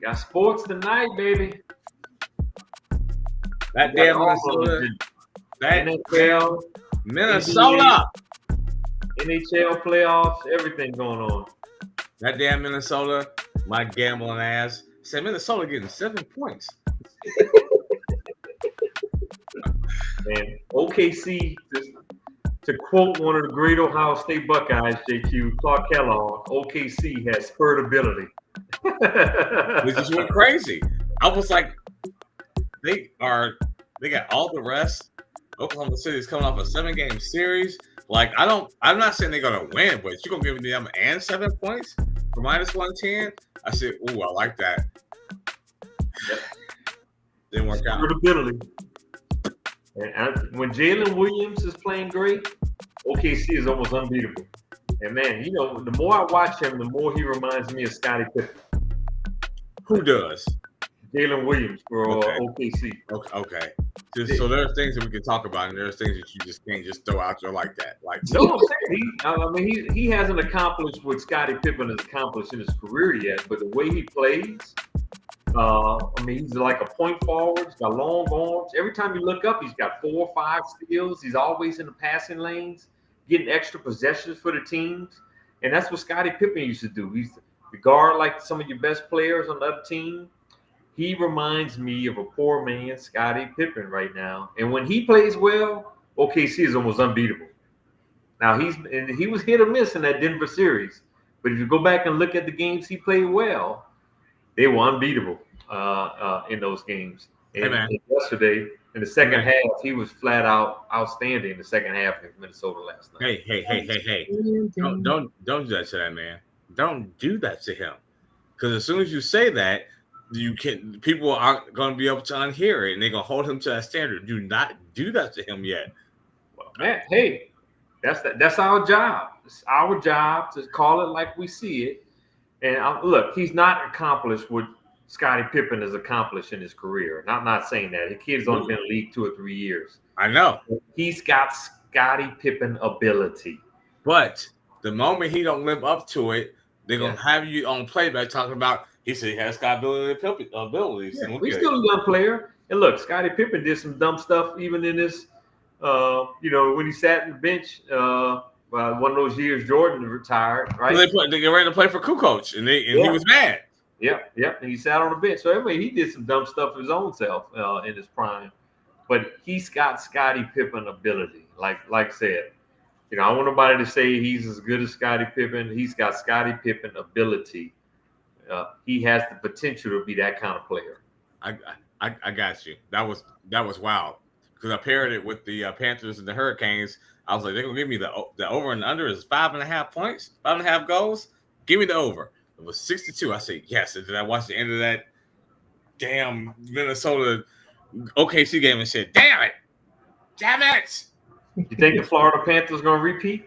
Got sports tonight, baby. We That got damn all of Minnesota. them. That damn NFL, NBA, Minnesota. NHL playoffs, everything going on. That damn Minnesota. My gambling ass said Minnesota getting 7 points. And OKC, to quote one of the great Ohio State Buckeyes, JQ, Clark Kellogg, OKC has spurt ability. They just went crazy. I was like, they got all the rest. Oklahoma City is coming off a 7-game series. Like, I'm not saying they're gonna win, but you're gonna give them and 7 points for -110. I said, ooh, I like that. Yep. Didn't work out. Spurt ability. And when Jalen Williams is playing great, OKC is almost unbeatable. And man, the more I watch him, the more he reminds me of Scottie Pippen. Who does? Jalen Williams for Okay. OKC. Okay. So there are things that we can talk about, and there are things that you just can't just throw out there like that. Like, No, I'm saying he hasn't accomplished what Scottie Pippen has accomplished in his career yet, but the way he plays, he's like a point forward. He's got long arms. Every time you look up, he's got 4 or 5 steals. He's always in the passing lanes, getting extra possessions for the teams, and that's what Scottie Pippen used to do. He's the guard like some of your best players on the other team. He reminds me of a poor man, Scottie Pippen, right now. And when he plays well, OKC is almost unbeatable. Now he was hit or miss in that Denver series, but if you go back and look at the games he played well, they were unbeatable in those games. And yesterday, in the second half, he was flat out outstanding in the second half of Minnesota last night. Hey! Don't do that to that man. Don't do that to him, because as soon as you say that, people aren't going to be able to unhear it, and they're going to hold him to that standard. Do not do that to him yet. Well, man, hey, that's our job. It's our job to call it like we see it. And look, he's not accomplished what Scottie Pippen has accomplished in his career. And I'm not saying that. The kid's only been in the league 2 or 3 years. I know. He's got Scottie Pippen ability. But the moment he don't live up to it, they're going to have you on playback talking about he said he has Scottie abilities. Yeah, he's still a young player. And look, Scottie Pippen did some dumb stuff even in this, when he sat in the bench one of those years Jordan retired, right? They ran to play for Kukoc, and he was mad. Yep. And he sat on the bench. So anyway, he did some dumb stuff of his own self in his prime. But he's got Scottie Pippen ability. Like I said, I don't want nobody to say he's as good as Scottie Pippen. He's got Scottie Pippen ability. He has the potential to be that kind of player. I got you. That was wild, because I paired it with the Panthers and the Hurricanes. I was like, they're gonna give me the over and under is 5.5 points, 5.5 goals. Give me the over. It was 62. I said yes. And then I watched the end of that damn Minnesota OKC game and said, damn it. You think the Florida Panthers gonna repeat?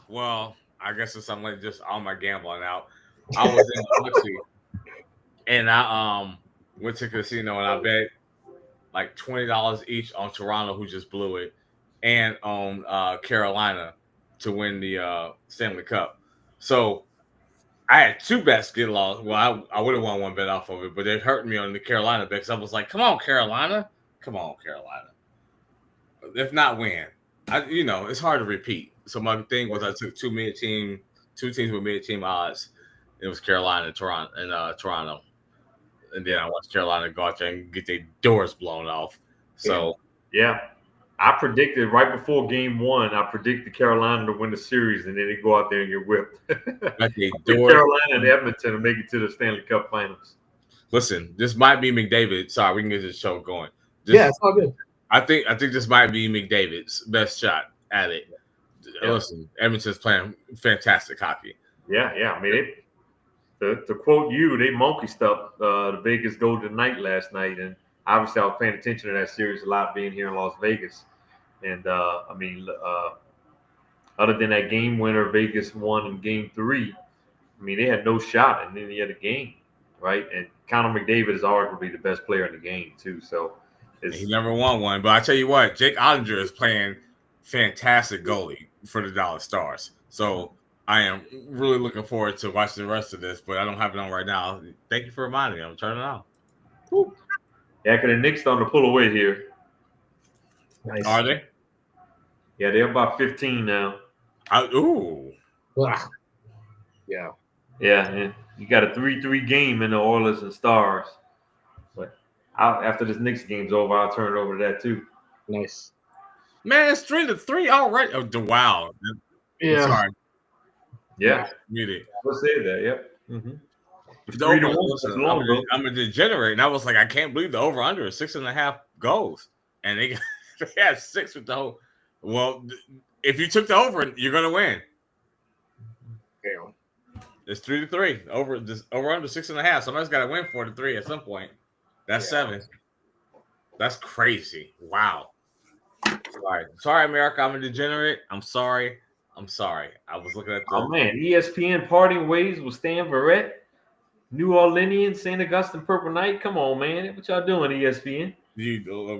Well, I guess it's something like just all my gambling out. I was in Biloxi, and I went to the casino and I bet like $20 each on Toronto, who just blew it, and on Carolina to win the Stanley Cup. So I had 2 bets get lost. Well, I would have won 1 bet off of it, but it hurt me on the Carolina bet, because I was like, come on, Carolina. If not win. It's hard to repeat. So my thing was I took 2 teams with mid-team odds. It was Carolina and Toronto. And then I watched Carolina go out there and get their doors blown off. So yeah. I predicted right before game 1, I predicted Carolina to win the series, and then they go out there and get whipped. Carolina and Edmonton to make it to the Stanley Cup Finals. Listen, this might be McDavid. Sorry, we can get this show going. It's all good. I think this might be McDavid's best shot at it. Yeah. Listen, Edmonton's playing fantastic hockey. Yeah. I mean, to quote you, they monkey stuffed the Vegas Golden Knight last night, and obviously I was paying attention to that series a lot, being here in Las Vegas. And other than that game winner Vegas won in game 3, they had no shot in any other game, right? And Connor McDavid is arguably the best player in the game too. So he never won one, but I tell you what, Jake Ottinger is playing fantastic goalie for the Dallas Stars. So I am really looking forward to watching the rest of this, but I don't have it on right now. Thank you for reminding me. I'm turning it on. Woo. Yeah, because the Knicks starting to pull away here. Nice. Are they? Yeah, they're about 15 now. Ooh. Ugh. Yeah. Yeah, and you got a 3-3 game in the Oilers and Stars. But after this Knicks game's over, I'll turn it over to that too. Nice. Man, it's 3-3 already. Oh, wow. Yeah. Sorry. Yeah. Muted. Let's say that. Yep. Mm-hmm. The over, I'm a degenerate, and I was like, I can't believe the over under is 6.5 goals, and they had 6 with the whole. Well, if you took the over, you're gonna win. Damn. It's 3-3 over under 6.5. Somebody's got to win 4-3 at some point. That's 7. That's crazy. Wow. Sorry, America. I'm a degenerate. I'm sorry. I was looking at the. Oh man, ESPN parting ways with Stan Verrett, New Orleanian, St. Augustine Purple Knight. Come on, man. What y'all doing, ESPN?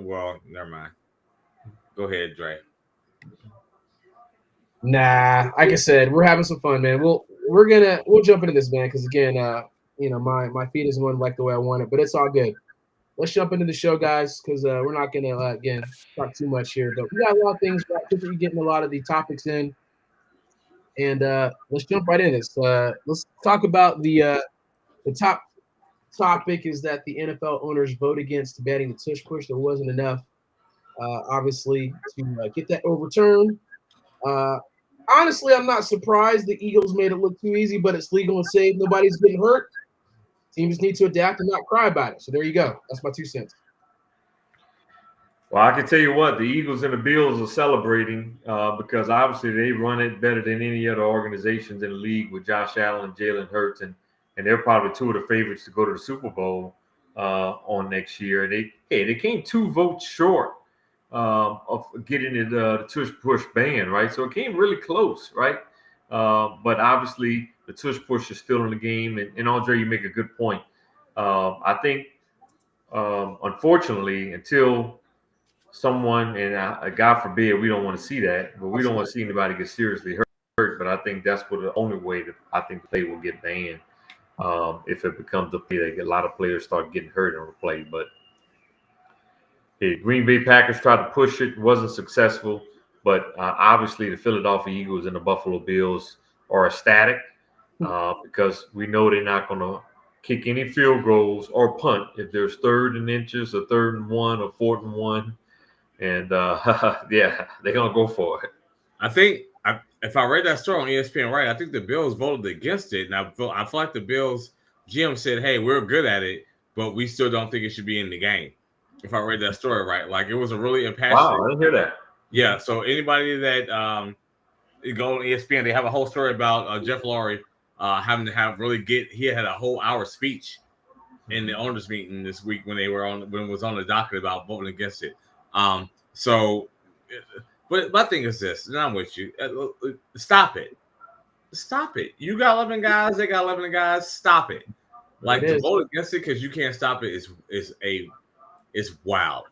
Well, never mind. Go ahead, Dre. Nah, like I said, we're having some fun, man. We'll jump into this, man, because again, my feed isn't going like the way I want it, but it's all good. Let's jump into the show, guys, because we're not gonna again talk too much here, but we got a lot of things. We're getting a lot of the topics in, and let's jump right in this. Let's talk about the top topic is that the NFL owners vote against banning the tush push. There wasn't enough, obviously, to get that overturned. Honestly, I'm not surprised the Eagles made it look too easy, but it's legal and safe. Nobody's getting hurt. Teams need to adapt and not cry about it. So there you go. That's my 2 cents. Well, I can tell you what, the Eagles and the Bills are celebrating because obviously they run it better than any other organizations in the league with Josh Allen and Jalen Hurts, and they're probably 2 of the favorites to go to the Super Bowl on next year. And they came 2 votes short of getting the tush push ban, right? So it came really close, right? But obviously the tush push is still in the game, and Andre, you make a good point. I think, unfortunately, until someone, and God forbid, we don't want to see that, but we don't want to see anybody get seriously hurt. But I think that's the only way that I think the play will get banned if it becomes a play that a lot of players start getting hurt in the play. But the Green Bay Packers tried to push it, wasn't successful. But obviously, the Philadelphia Eagles and the Buffalo Bills are ecstatic because we know they're not going to kick any field goals or punt if there's 3rd and inches or 3rd and 1 or 4th and 1. And yeah, they're going to go for it. I think if I read that story on ESPN right, I think the Bills voted against it. And I feel like the Bills GM said, hey, we're good at it, but we still don't think it should be in the game. If I read that story right, like it was a really impassioned. Wow, I didn't hear that. Yeah, so anybody that go on ESPN, they have a whole story about Jeff Lurie having to he had a whole hour speech in the owners meeting this week when it was on the docket about voting against it. But my thing is this, and I'm with you. Stop it. You got 11 guys, they got 11 guys. Stop it. Like to vote against it because you can't stop it is wild.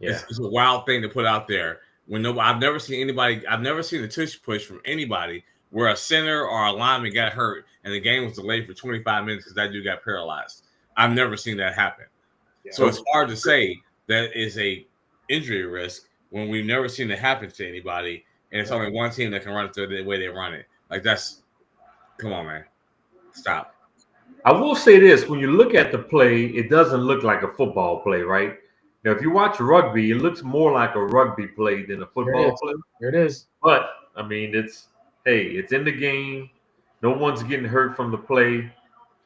Yeah. It's a wild thing to put out there. I've never seen a tush push from anybody where a center or a lineman got hurt and the game was delayed for 25 minutes because that dude got paralyzed. I've never seen that happen. Yeah. So it's hard to say that is a injury risk when we've never seen it happen to anybody, and it's only one team that can run it the way they run it. Like come on, man. Stop. I will say this, when you look at the play, it doesn't look like a football play, right? Now, if you watch rugby, it looks more like a rugby play than a football play. There it is. But, I mean, it's in the game. No one's getting hurt from the play.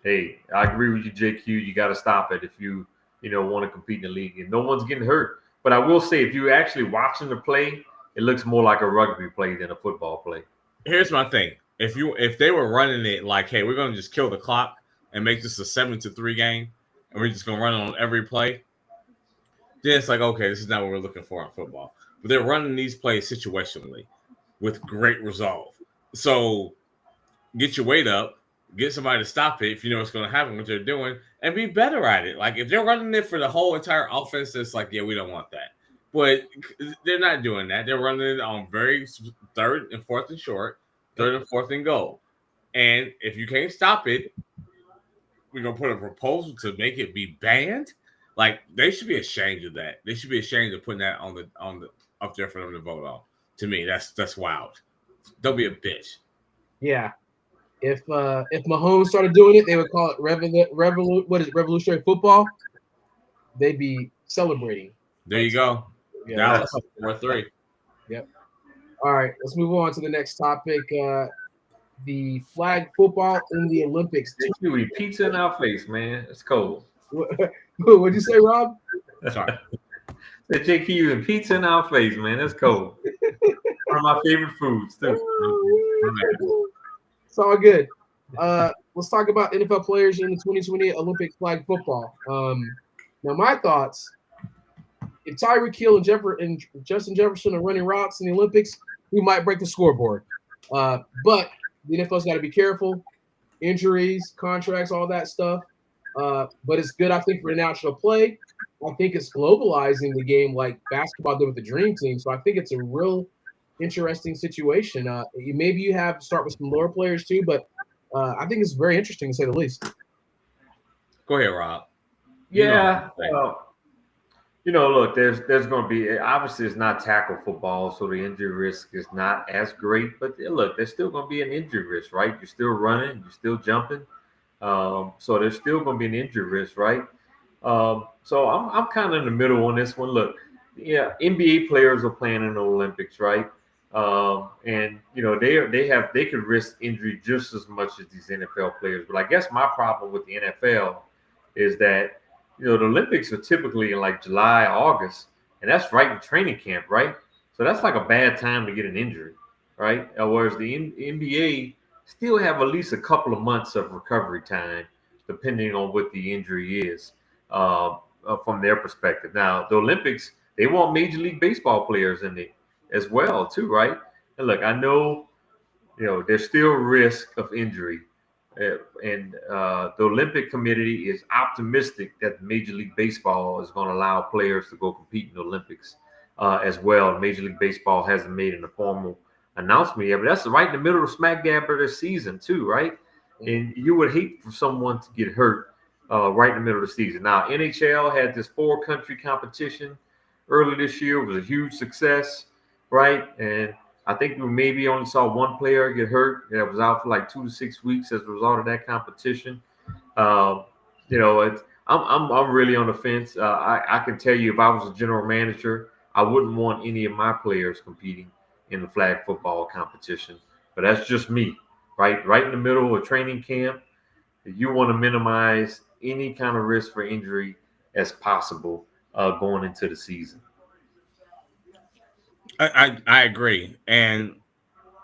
Hey, I agree with you, JQ. You got to stop it if you want to compete in the league. And no one's getting hurt. But I will say, if you're actually watching the play, it looks more like a rugby play than a football play. Here's my thing. If they were running it like, hey, we're going to just kill the clock and make this a 7-3 game, and we're just going to run it on every play, then it's like, okay, this is not what we're looking for in football. But they're running these plays situationally with great resolve. So get your weight up, get somebody to stop it if you know what's going to happen, what they're doing, and be better at it. Like if they're running it for the whole entire offense, it's like, yeah, we don't want that. But they're not doing that. They're running it on very 3rd and 4th and short. third and fourth and goal. And if you can't stop it, we're gonna put a proposal to make it be banned. Like they should be ashamed of that. They should be ashamed of putting that on the up there for them to vote on. To me, that's wild. Don't be a bitch. Yeah. If Mahomes started doing it, they would call it revolutionary football. They'd be celebrating. There you go. Yeah. Dallas 4-3. Yep. All right, let's move on to the next topic. The flag football in the Olympics. You eat pizza in our face, man. It's cold. What'd you say, Rob? Sorry. Said JQ using pizza in our face, man. That's cold. One of my favorite foods, too. It's all good. Let's talk about NFL players in the 2020 Olympic flag football. Now, my thoughts: if Tyreek Hill and Justin Jefferson are running routes in the Olympics, we might break the scoreboard. But the NFL's got to be careful. Injuries, contracts, all that stuff. But it's good, I think, for international play. I think it's globalizing the game like basketball did with the Dream Team. So I think it's a real interesting situation. Maybe you have to start with some lower players too, but I think it's very interesting to say the least. Go ahead, Rob. Yeah. Look, there's going to be, obviously it's not tackle football, so the injury risk is not as great. But look, there's still going to be an injury risk, right? You're still running, you're still jumping, so there's still going to be an injury risk, right? So I'm kind of in the middle on this one. Look, yeah, NBA players are playing in the Olympics, right? And they could risk injury just as much as these NFL players. But I guess my problem with the NFL is that the Olympics are typically in like July, August, and that's right in training camp, right? So that's like a bad time to get an injury, right? Whereas the NBA still have at least a couple of months of recovery time, depending on what the injury is, from their perspective. Now, the Olympics, they want Major League Baseball players in it as well, too, right? And look, I know, there's still risk of injury. And the Olympic Committee is optimistic that Major League Baseball is going to allow players to go compete in the Olympics as well. Major League Baseball hasn't made a formal announcement yet, but that's right in the middle of smack dab of their season too, right? And you would hate for someone to get hurt right in the middle of the season. Now, NHL had this 4-country competition early this year. It was a huge success, right? And I think we maybe only saw one player get hurt that was out for like 2 to 6 weeks as a result of that competition. I'm really on the fence. I can tell you, if I was a general manager, I wouldn't want any of my players competing in the flag football competition. But that's just me, right? Right in the middle of training camp, you want to minimize any kind of risk for injury as possible going into the season. I agree, and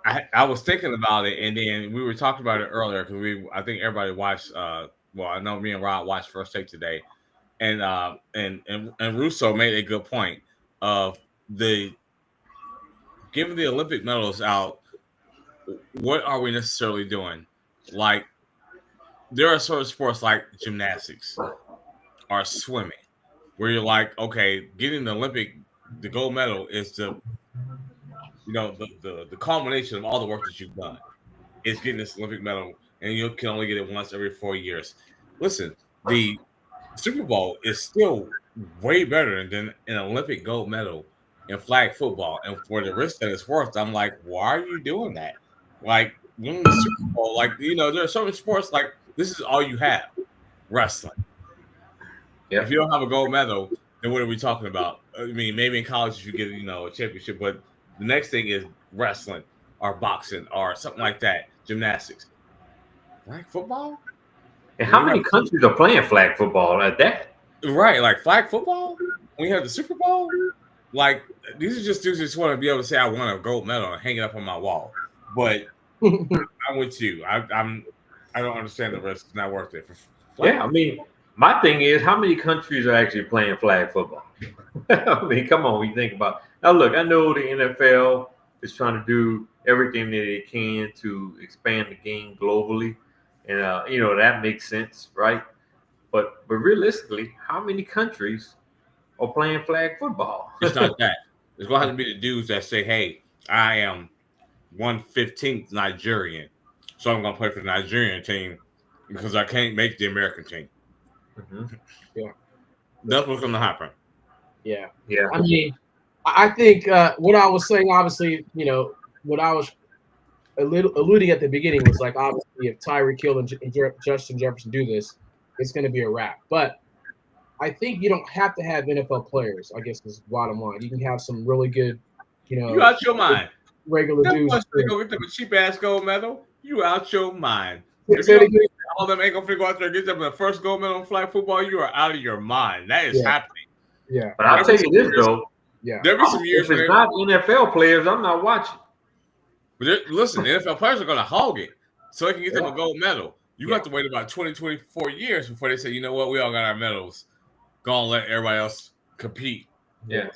I was thinking about it, and then we were talking about it earlier because I think everybody watched. Well, I know me and Rob watched First Take today, and Russo made a good point of giving the Olympic medals out. What are we necessarily doing? Like, there are certain sports like gymnastics or swimming where you're like, okay, getting the gold medal is the culmination of all the work that you've done. Is getting this Olympic medal, and you can only get it once every 4 years. Listen, the Super Bowl is still way better than an Olympic gold medal in flag football. And for the risk that it's worth, I'm like, why are you doing that? Like, winning the Super Bowl, there are certain sports like this is all you have. Wrestling. Yep. If you don't have a gold medal, then what are we talking about? I mean, maybe in college you get, a championship, but the next thing is wrestling or boxing or something like that, gymnastics. Flag football? And how many countries are playing flag football like that? Right, like flag football? When you have the Super Bowl? Like, these are just dudes who just want to be able to say, I won a gold medal and hang it up on my wall. But I'm with you. I don't understand the risk. It's not worth it. Yeah, I mean, my thing is, how many countries are actually playing flag football? I mean, come on, we think about. Now, look, I know the NFL is trying to do everything that they can to expand the game globally, and that makes sense, right? But realistically, how many countries are playing flag football? It's not that. It's going to have to be the dudes that say, "Hey, I am 1/15 Nigerian. So I'm gonna play for the Nigerian team because I can't make the American team. Mm-hmm. Yeah. That's what's gonna happen. Yeah. Yeah. I mean, I think what I was saying, obviously, what I was alluding at the beginning was like, obviously, if Tyreek Hill and Justin Jefferson do this, it's going to be a wrap. But I think you don't have to have NFL players, I guess is the bottom line. You can have some really good, You out your mind. regular That dudes. boy's gonna get them a cheap ass gold medal. You out your mind. Say If it you again. don't all them ain't gonna go out there and get them the first gold medal in flag football, you are out of your mind. That is happening. Yeah. But I'll tell you this though. Yeah. There'll be some years If it's not NFL players, I'm not watching. But listen, the NFL players are gonna hog it so they can get them a gold medal. You have to wait about 20, 24 years before they say, you know what, we all got our medals. Go and let everybody else compete. Yeah.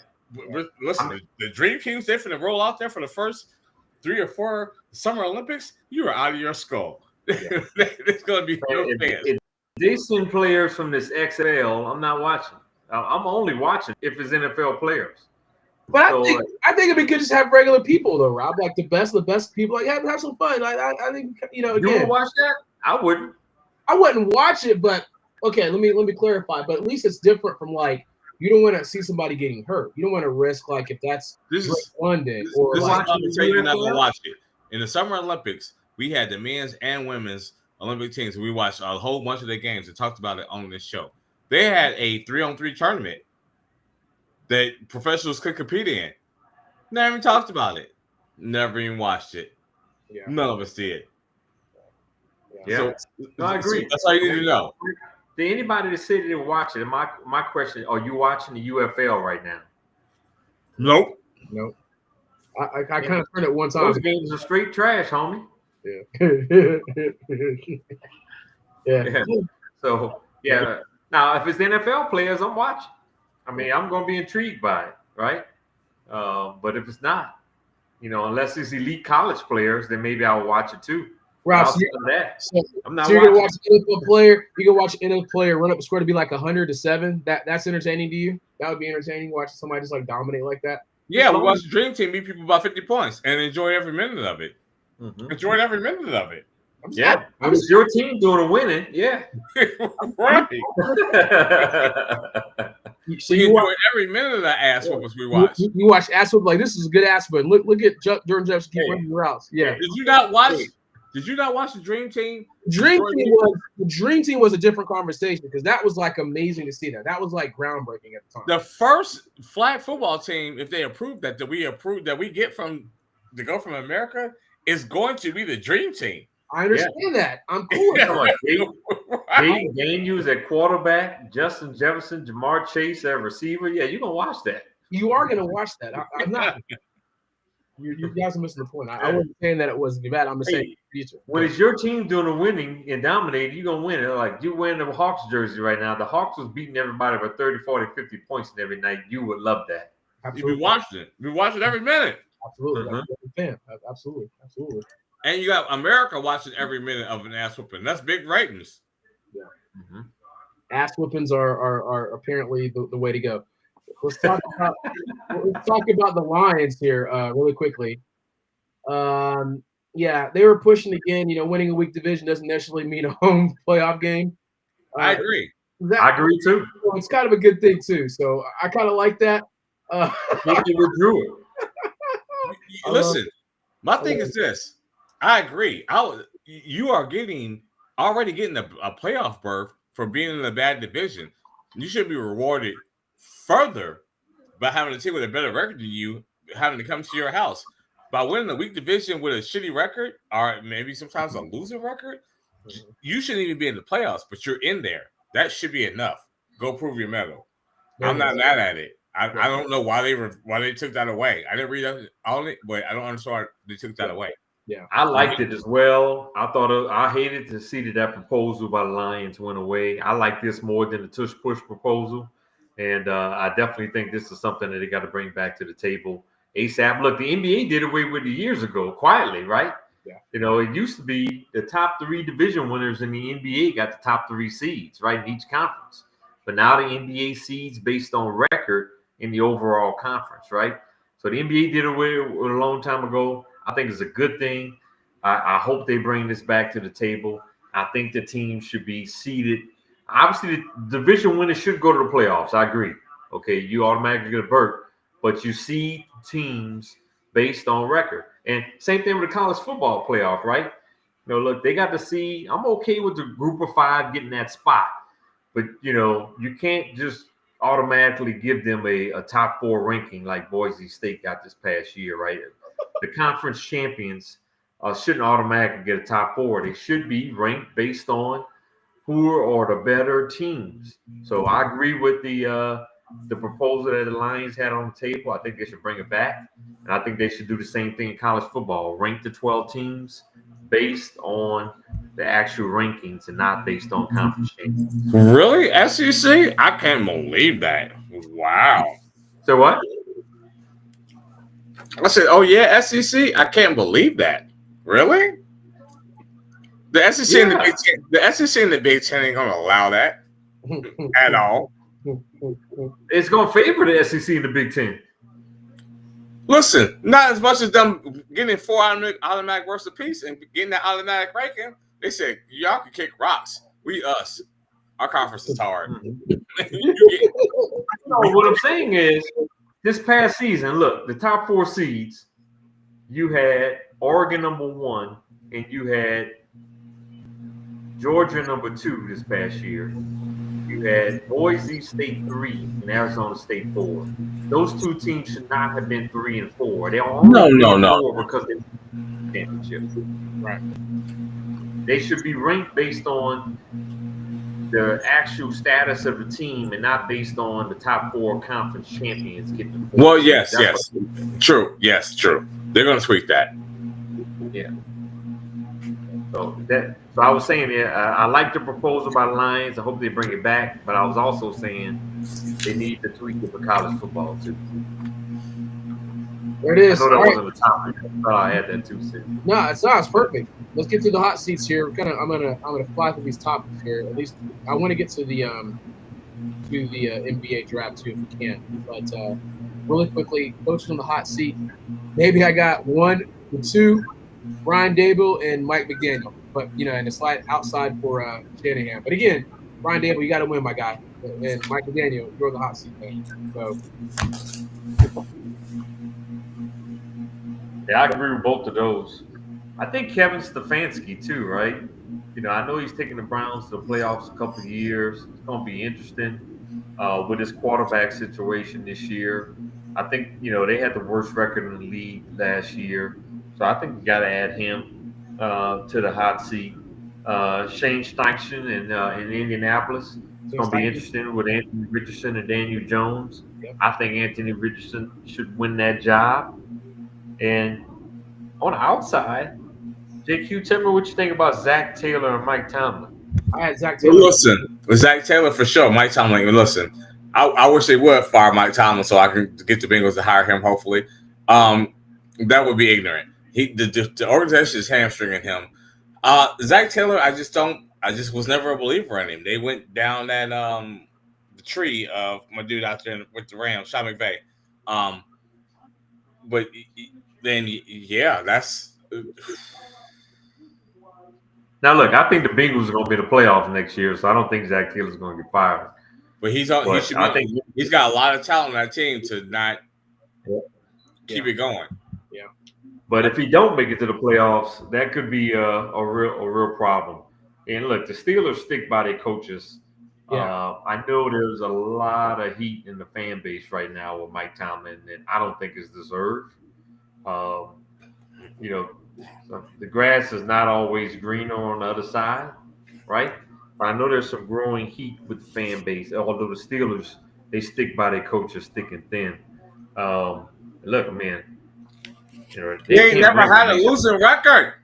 Listen, the dream teams they're finna roll out there for the first 3 or 4 Summer Olympics, you are out of your skull. Yeah. It's gonna be no fans. If they send players from this XL, I'm not watching. I'm only watching if it's NFL players. But I think it'd be good just to have regular people though, Rob. Like the best people. Like have some fun. I think again. You would watch that? I wouldn't. I wouldn't watch it, but okay. Let me clarify. But at least it's different from like you don't want to see somebody getting hurt. You don't want to risk like if that's London or like you're not gonna watch it. In the Summer Olympics, we had the men's and women's Olympic teams. We watched a whole bunch of their games and talked about it on this show. They had a 3-on-3 tournament that professionals could compete in. Never even talked about it. Never even watched it. Yeah. None of us did. Yeah. So, no, I agree. That's all you need to know. Did anybody that said they didn't watch it? My question: are you watching the UFL right now? Nope. I kind of turned it one time. Those games are straight trash, homie. Yeah. So now if it's NFL players, I'm watching. I mean, I'm going to be intrigued by it, right? But if it's not, unless it's elite college players, then maybe I'll watch it too. Rob, I'm not you're gonna watch an NFL player. You can watch an NFL player run up the score to be like 100-7. That's entertaining to you. That would be entertaining watching somebody just like dominate like that. Yeah, we watched the Dream Team beat people by 50 points and enjoy every minute of it. Mm-hmm. Enjoyed every minute of it. It was your team doing the winning. Yeah. Right. So you enjoy every minute of that ass whoopers we watched. You watch ass whoop like this is a good ass whoop. Look at Jordan Jefferson keep running the routes. Yeah. Did you not watch the Dream Team? The Dream Team was a different conversation because that was like amazing to see that. That was like groundbreaking at the time. The first flag football team, if they approve that we get from to go from America, is going to be the Dream Team. I understand that. I'm cool with that. Game use at quarterback, Justin Jefferson, Jamar Chase at receiver. Yeah, you're gonna watch that. You are gonna watch that. I'm not. You guys are missing the point. I wasn't saying that it was bad. I'm just saying future. When it's your team doing the winning and dominating, you're gonna win it. Like you wearing the Hawks jersey right now. The Hawks was beating everybody by 30, 40, 50 points every night. You would love that. Absolutely. You be watching it. We watch it every minute. Absolutely. Absolutely. And you got America watching every minute of an ass whooping. That's big ratings. Yeah. Mm-hmm. Ass whoopings are apparently the way to go. Let's talk about the Lions here really quickly. They were pushing again. Winning a weak division doesn't necessarily mean a home playoff game. I agree. I agree too. It's kind of a good thing too. So I kind of like that. I think they withdrew it. Listen, my thing is this. I agree. You are already getting a playoff berth for being in a bad division. You should be rewarded further by having a team with a better record than you having to come to your house. By winning a weak division with a shitty record, or maybe sometimes a losing record, you shouldn't even be in the playoffs, but you're in there. That should be enough. Go prove your medal. I'm not mad at it. I don't know why they took that away. I didn't read all it, but I don't understand why they took that away. Yeah, I liked it as well. I hated to see that proposal by the Lions went away. I like this more than the tush push proposal, and I definitely think this is something that they got to bring back to the table ASAP. Look, the NBA did away with it years ago, quietly, right? Yeah. It used to be the top 3 division winners in the NBA got the top 3 seeds, right, in each conference. But now the NBA seeds based on record in the overall conference, right? So the NBA did away with it a long time ago. I think it's a good thing. I hope they bring this back to the table. I think the team should be seeded. Obviously, the division winners should go to the playoffs. I agree. Okay, you automatically get a berth, but you see teams based on record. And same thing with the college football playoff, right? Look, they got to see. I'm okay with the group of 5 getting that spot, but you can't just automatically give them a top 4 ranking like Boise State got this past year, right? The conference champions shouldn't automatically get a top 4. They should be ranked based on who are the better teams. So I agree with the proposal that the Lions had on the table. I think they should bring it back, and I think they should do the same thing in college football. Rank the 12 teams based on the actual rankings and not based on conference champions. Really? SEC? I can't believe that. Wow. So what? I said, oh yeah, SEC? I can't believe that. Really? The SEC and the Big Ten, the SEC and the Big Ten ain't gonna allow that at all. It's gonna favor the SEC and the Big Ten. Listen, not as much as them getting 4 automatic worst apiece and getting that automatic ranking. They said y'all can kick rocks. We us. Our conference is hard. What I'm saying is, this past season, look, the top 4 seeds, you had Oregon number 1, and you had Georgia number 2 this past year. You had Boise State 3 and Arizona State 4. Those 2 teams should not have been 3 and 4. They are only 4 because they won the championship. Right. They should be ranked based on the actual status of the team and not based on the top 4 conference champions getting the 4. Well, yes. True. Yes, true. They're going to tweak that. Yeah. So I was saying, I like the proposal by the Lions. I hope they bring it back. But I was also saying they need to tweak it for college football too. There it is. I know that wasn't the topic. I thought I had that too. No, it's perfect. Let's get to the hot seats here. I'm gonna fly through these topics here. At least I want to get to the NBA draft too if we can. But really quickly, coaching on the hot seat. Maybe I got 1 or 2. Brian Dable and Mike McDaniel, but and a slide outside for Shanahan. But again, Brian Dable, you got to win, my guy, and Mike McDaniel, you're the hot seat, man. So, yeah, I agree with both of those. I think Kevin Stefanski too, right? I know he's taking the Browns to the playoffs a couple of years. It's going to be interesting with his quarterback situation this year. I think they had the worst record in the league last year. So I think we got to add him to the hot seat. Shane Steichen in Indianapolis. It's going to be interesting with Anthony Richardson and Daniel Jones. Yep. I think Anthony Richardson should win that job. And on the outside, JQ, tell me what you think about Zach Taylor and Mike Tomlin. I had Zach Taylor. Listen, Zach Taylor for sure. Mike Tomlin. Listen, I wish they would fire Mike Tomlin so I can get the Bengals to hire him. Hopefully, that would be ignorant. The organization is hamstringing him. Zach Taylor, I just was never a believer in him. They went down that the tree of my dude out there with the Rams, Sean McVay. But then that's. Now look, I think the Bengals are going to be in the playoffs next year, so I don't think Zach Taylor's going to get fired. But he's got a lot of talent on that team to not keep it going. Yeah. But if he don't make it to the playoffs, that could be a real problem. And look, the Steelers stick by their coaches. Yeah. I know there's a lot of heat in the fan base right now with Mike Tomlin, and I don't think it's deserved. The grass is not always greener on the other side, right? But I know there's some growing heat with the fan base. Although the Steelers, they stick by their coaches thick and thin. Look, man. They ain't never had a losing record.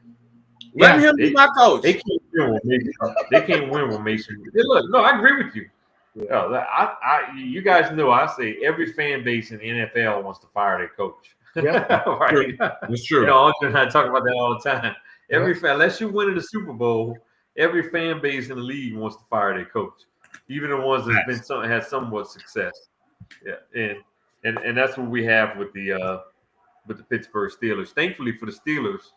Let him be my coach. They can't win with Mason. They can't win with Mason. Look, no, I agree with you. Yeah. You guys know I say every fan base in the NFL wants to fire their coach. Yeah, right. It's true. Andre and I talk about that all the time. Unless you win in the Super Bowl, every fan base in the league wants to fire their coach, even the ones that had somewhat success. Yeah, and that's what we have with the with the Pittsburgh Steelers. Thankfully for the Steelers,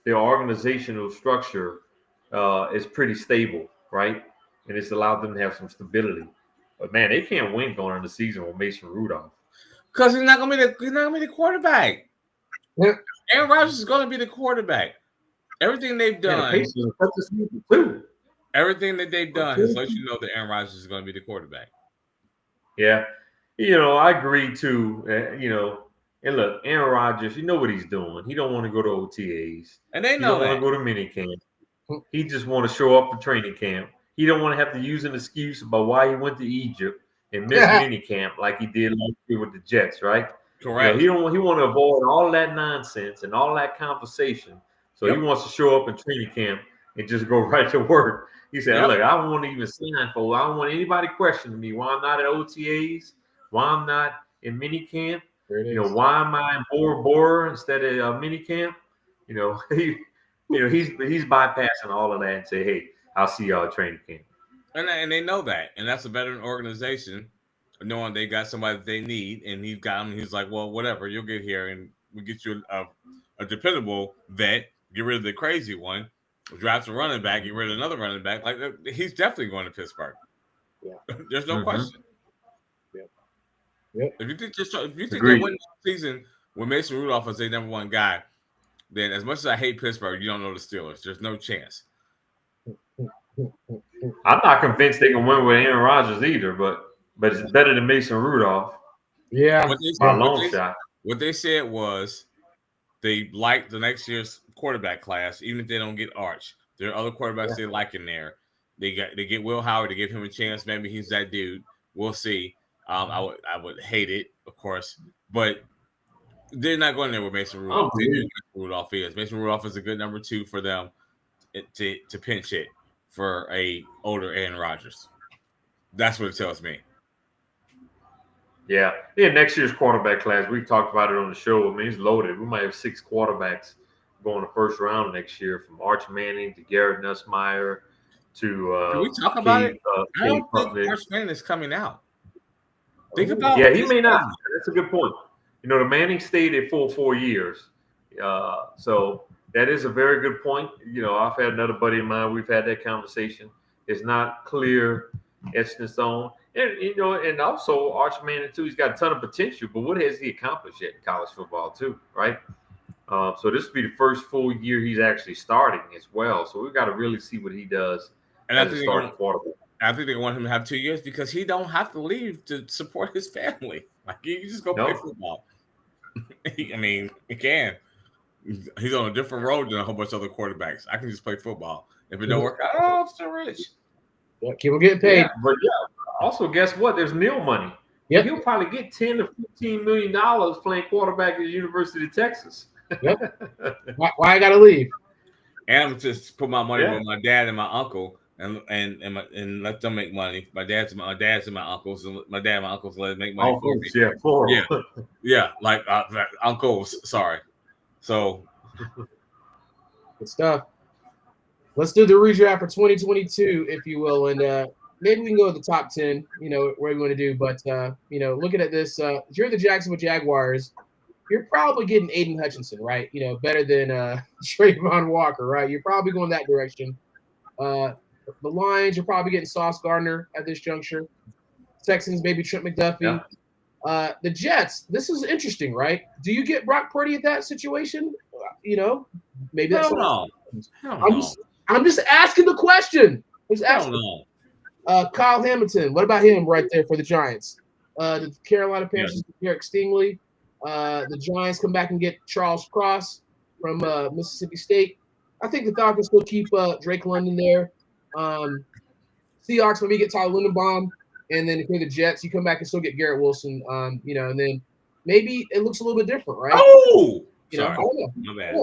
their organizational structure is pretty stable, right? And it's allowed them to have some stability. But man, they can't win going into the season with Mason Rudolph. Because he's not gonna be the quarterback. Yeah. Aaron Rodgers is gonna be the quarterback. Everything they've Yeah, the done, Pacers are the season too. everything that they've done has let you know that Aaron Rodgers is gonna be the quarterback. Yeah, I agree too. And look, Aaron Rodgers, you know what he's doing. He don't want to go to OTAs. And they He know don't want that. to go to minicamp. He just want to show up for training camp. He don't want to have to use an excuse about why he went to Egypt and missed minicamp like he did last year with the Jets, right? Correct. He want to avoid all that nonsense and all that conversation. So he wants to show up in training camp and just go right to work. He said, "Look, I don't want to even sign for. I don't want anybody questioning me why I'm not at OTAs, why I'm not in minicamp. Why am I in Bora Bora instead of minicamp? He's bypassing all of that and say, hey, I'll see y'all at training camp. And they know that, and that's a veteran organization, knowing they got somebody that they need, and he's got him. He's like, well, whatever, you'll get here, and we get you a dependable vet. Get rid of the crazy one. Draft a running back. Get rid of another running back. Like he's definitely going to Pittsburgh. Yeah, there's no question. Yep. If you think they win the season with Mason Rudolph as their number one guy, then as much as I hate Pittsburgh, you don't know the Steelers. There's no chance. I'm not convinced they can win with Aaron Rodgers either, but it's better than Mason Rudolph. Yeah, what they said was they like the next year's quarterback class, even if they don't get Arch. There are other quarterbacks they like in there. They get Will Howard to give him a chance. Maybe he's that dude. We'll see. I would hate it, of course, but they're not going there with Mason Rudolph. Mason Rudolph is a good number 2 for them to pinch hit for a older Aaron Rodgers. That's what it tells me. Yeah. Next year's quarterback class, we've talked about it on the show. I mean, it's loaded. We might have 6 quarterbacks going the first round next year, from Arch Manning to Garrett Nussmeier to. Can we talk about it? I don't think Arch Manning is coming out. Think about he may not. That's a good point. The Manning stayed at full 4 years. So that is a very good point. I've had another buddy of mine. We've had that conversation. It's not clear, etched in stone. And also Arch Manning too. He's got a ton of potential, but what has he accomplished yet in college football too, right? So this will be the first full year he's actually starting as well. So we've got to really see what he does as a starting quarterback. I think they want him to have 2 years because he don't have to leave to support his family. Like he can just go play football. I mean, he can. He's on a different road than a whole bunch of other quarterbacks. I can just play football. If it don't work out, I'm still rich. Yeah, keep on getting paid. But also guess what? There's meal money. Yep. He'll probably get $10 to $15 million playing quarterback at the University of Texas. Yep. Why I gotta leave? And I'm just put my money with my dad and my uncle. And let them make money. My dad's and my uncles, and my dad and my uncles let them make money for me. Yeah, like uncles. Sorry. So good stuff. Let's do the redraft for 2022, if you will, and maybe we can go with the top 10. Where we want to do, but looking at this, if you're the Jacksonville Jaguars, you're probably getting Aiden Hutchinson, right? Better than Trayvon Walker, right? You're probably going that direction. The Lions, you're probably getting Sauce Gardner at this juncture. Texans, maybe Trent McDuffie. Yeah. The Jets, this is interesting, right? Do you get Brock Purdy at that situation? Maybe that's no. I'm just asking the question. Kyle Hamilton, what about him right there for the Giants? The Carolina Panthers, Derek Stingley. The Giants come back and get Charles Cross from Mississippi State. I think the Falcons still keep Drake London there. Seahawks maybe get Tyler Linderbaum, and then if you're the Jets, you come back and still get Garrett Wilson. And then maybe it looks a little bit different, right? Oh, sorry, my bad.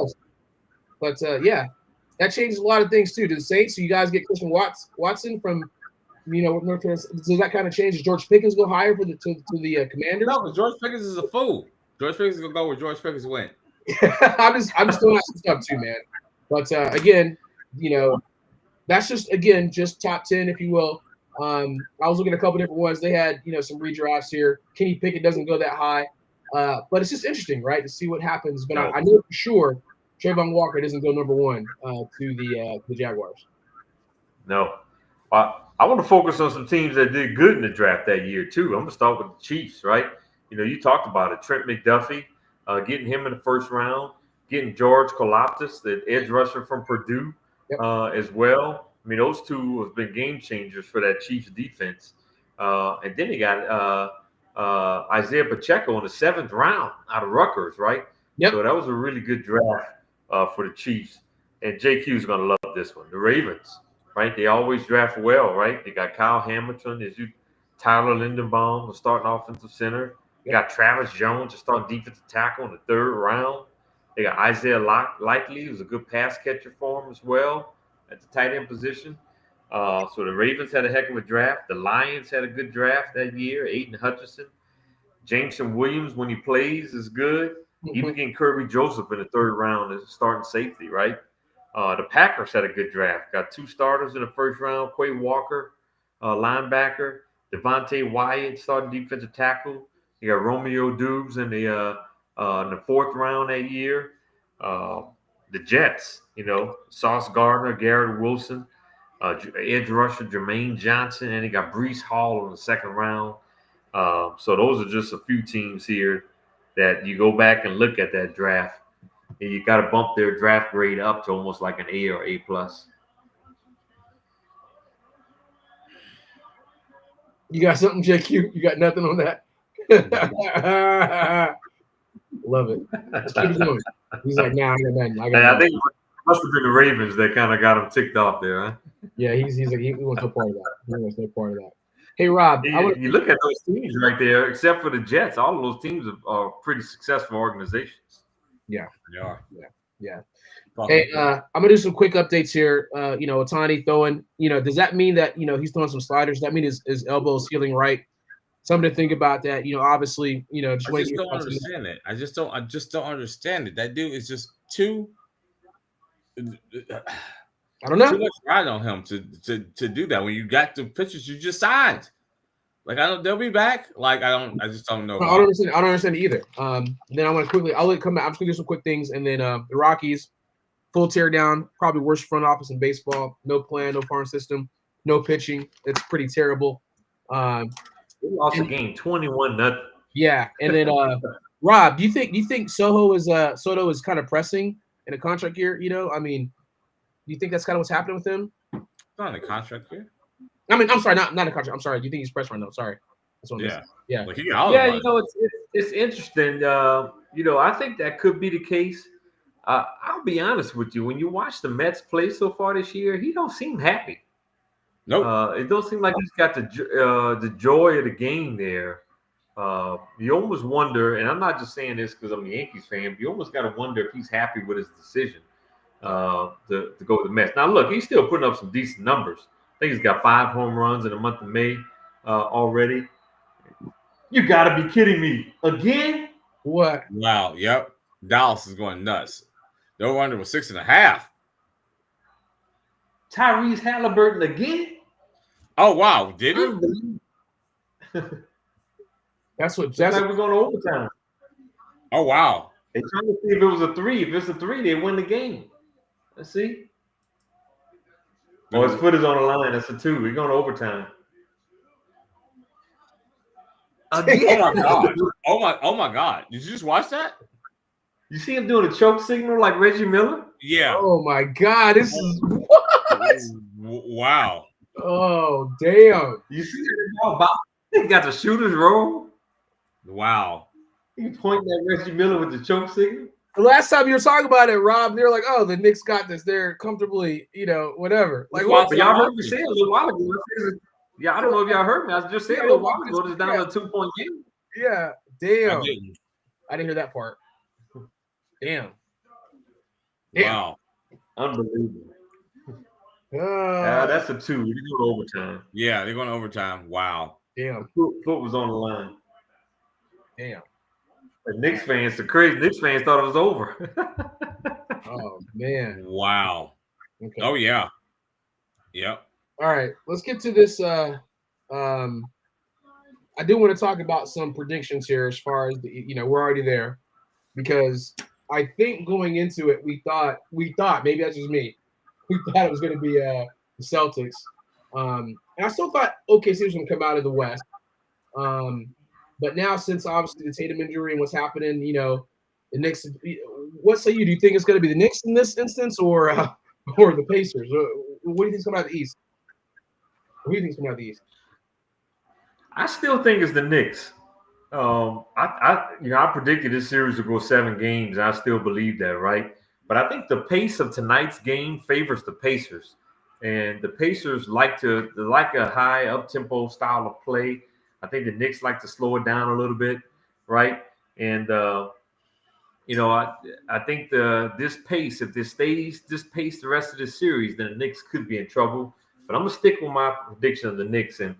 But that changes a lot of things too. To the Saints, so you guys get Christian Watson from North Carolina. Does that kind of change? Does George Pickens go higher for the Commanders? No, but George Pickens is a fool. George Pickens is gonna go where George Pickens went. I'm just doing that stuff too, man. But again, that's just top 10, if you will. I was looking at a couple different ones. They had some redrafts here. Kenny Pickett doesn't go that high. But it's just interesting, right, to see what happens. But No. I know for sure Trayvon Walker doesn't go number one to the Jaguars. No. I want to focus on some teams that did good in the draft that year, too. I'm going to start with the Chiefs, right? You talked about it. Trent McDuffie, getting him in the first round, getting George Kalafdis, the edge rusher from Purdue, as well. I mean, those two have been game changers for that Chiefs defense. And then they got Isaiah Pacheco in the 7th round out of Rutgers, right? Yep. So that was a really good draft for the Chiefs. And JQ's going to love this one. The Ravens. Right, they always draft well, right? They got Kyle Hamilton, Tyler Lindenbaum, the starting offensive center. They got Travis Jones, the starting defensive tackle in the 3rd round. They got Isaiah Likely, who's a good pass catcher for him as well at the tight end position. So the Ravens had a heck of a draft. The Lions had a good draft that year. Aiden Hutchinson, Jameson Williams, when he plays, is good. Even getting Kirby Joseph in the 3rd round as a starting safety, right? The Packers had a good draft. Got 2 starters in the 1st round. Quay Walker, linebacker. Devontae Wyatt, starting defensive tackle. You got Romeo Dubes in the 4th round that year. The Jets, Sauce Gardner, Garrett Wilson, edge rusher Jermaine Johnson, and they got Breece Hall in the 2nd round. So those are just a few teams here that you go back and look at that draft. And you got to bump their draft grade up to almost like an A or A+. You got something, JQ? You got nothing on that? Love it. Let's keep it going. He's like, nah, I got nothing. I think it must have been the Ravens that kind of got him ticked off there, huh? Yeah, he's like, he wants no part of that. He wants no part of that. Hey, Rob. You look at those teams right there, except for the Jets, all of those teams are pretty successful organizations. Yeah. They are. Yeah. Hey, I'm gonna do some quick updates here. Otani throwing. Does that mean that he's throwing some sliders? Does that mean his elbow's healing right? Something to think about. That obviously just I just don't understand it. I just don't understand it. That dude is just too. I don't know. Too much pride on him to do that when you got the pictures you just signed. Like they'll be back. Like I just don't know. I don't understand. I don't understand either. Then I want to quickly. I'll let it come back. I'm just gonna do some quick things, and then the Rockies, full tear down. Probably worst front office in baseball. No plan, no farm system, no pitching. It's pretty terrible. They lost the game 21-0. Yeah, and then Rob, do you think Soto is kind of pressing in a contract year? I mean, do you think that's kind of what's happening with him? It's not in a contract year. I mean, I'm sorry, not a contract. I'm sorry. Do you think he's pressed right now? Sorry. That's what yeah. Like it's interesting. I think that could be the case. I'll be honest with you. When you watch the Mets play so far this year, he don't seem happy. Nope. It don't seem like he's got the joy of the game there. You almost wonder, and I'm not just saying this because I'm a Yankees fan, but you almost got to wonder if he's happy with his decision to go to the Mets. Now, look, he's still putting up some decent numbers. I think he's got 5 home runs in the month of May already. You got to be kidding me. Again? What? Wow. Yep. Dallas is going nuts. The over-under was 6.5. Tyrese Halliburton again? Oh, wow. Did he? That's like we're going to overtime. Oh, wow. They're trying to see if it was a 3. If it's a 3, they win the game. Let's see. Oh, his foot is on the line. That's a 2. We're going to overtime. Oh my god! Oh my god! Did you just watch that? You see him doing a choke signal like Reggie Miller? Yeah. Oh my god! This is what? Wow. Oh damn! You see him? He got the shooter's roll. Wow. He pointing at Reggie Miller with the choke signal. The last time you were talking about it, Rob, they were like, "Oh, the Knicks got this. They're comfortably, whatever." Like, what? But y'all heard me say a little while ago. Yeah, I don't know if y'all heard me. I just said a little while ago. It's down to a 2-point game. Yeah, damn. I didn't hear that part. Damn. Wow. Unbelievable. That's a 2. We're going to overtime. Yeah, they're going to overtime. Wow. Damn. Foot was on the line. Damn. The Knicks fans, the crazy Knicks fans thought it was over. Oh, man. Wow. Okay. Oh, yeah. Yep. All right. Let's get to this I do want to talk about some predictions here as far as we're already there because I think going into it we thought maybe that's just me. We thought it was going to be the Celtics, and I still thought OKC was going to come out of the West. But now since obviously the Tatum injury and what's happening, the Knicks. What say you? Do you think it's going to be the Knicks in this instance or the Pacers? What do you think's coming out of the East? Who do you think's coming out of the East? I still think it's the Knicks. I predicted this series would go 7 games. And I still believe that, right? But I think the pace of tonight's game favors the Pacers, and the Pacers like a high up tempo style of play. I think the Knicks like to slow it down a little bit, right? And I think this pace, if this stays this pace the rest of the series, then the Knicks could be in trouble. But I'm gonna stick with my prediction of the Knicks. And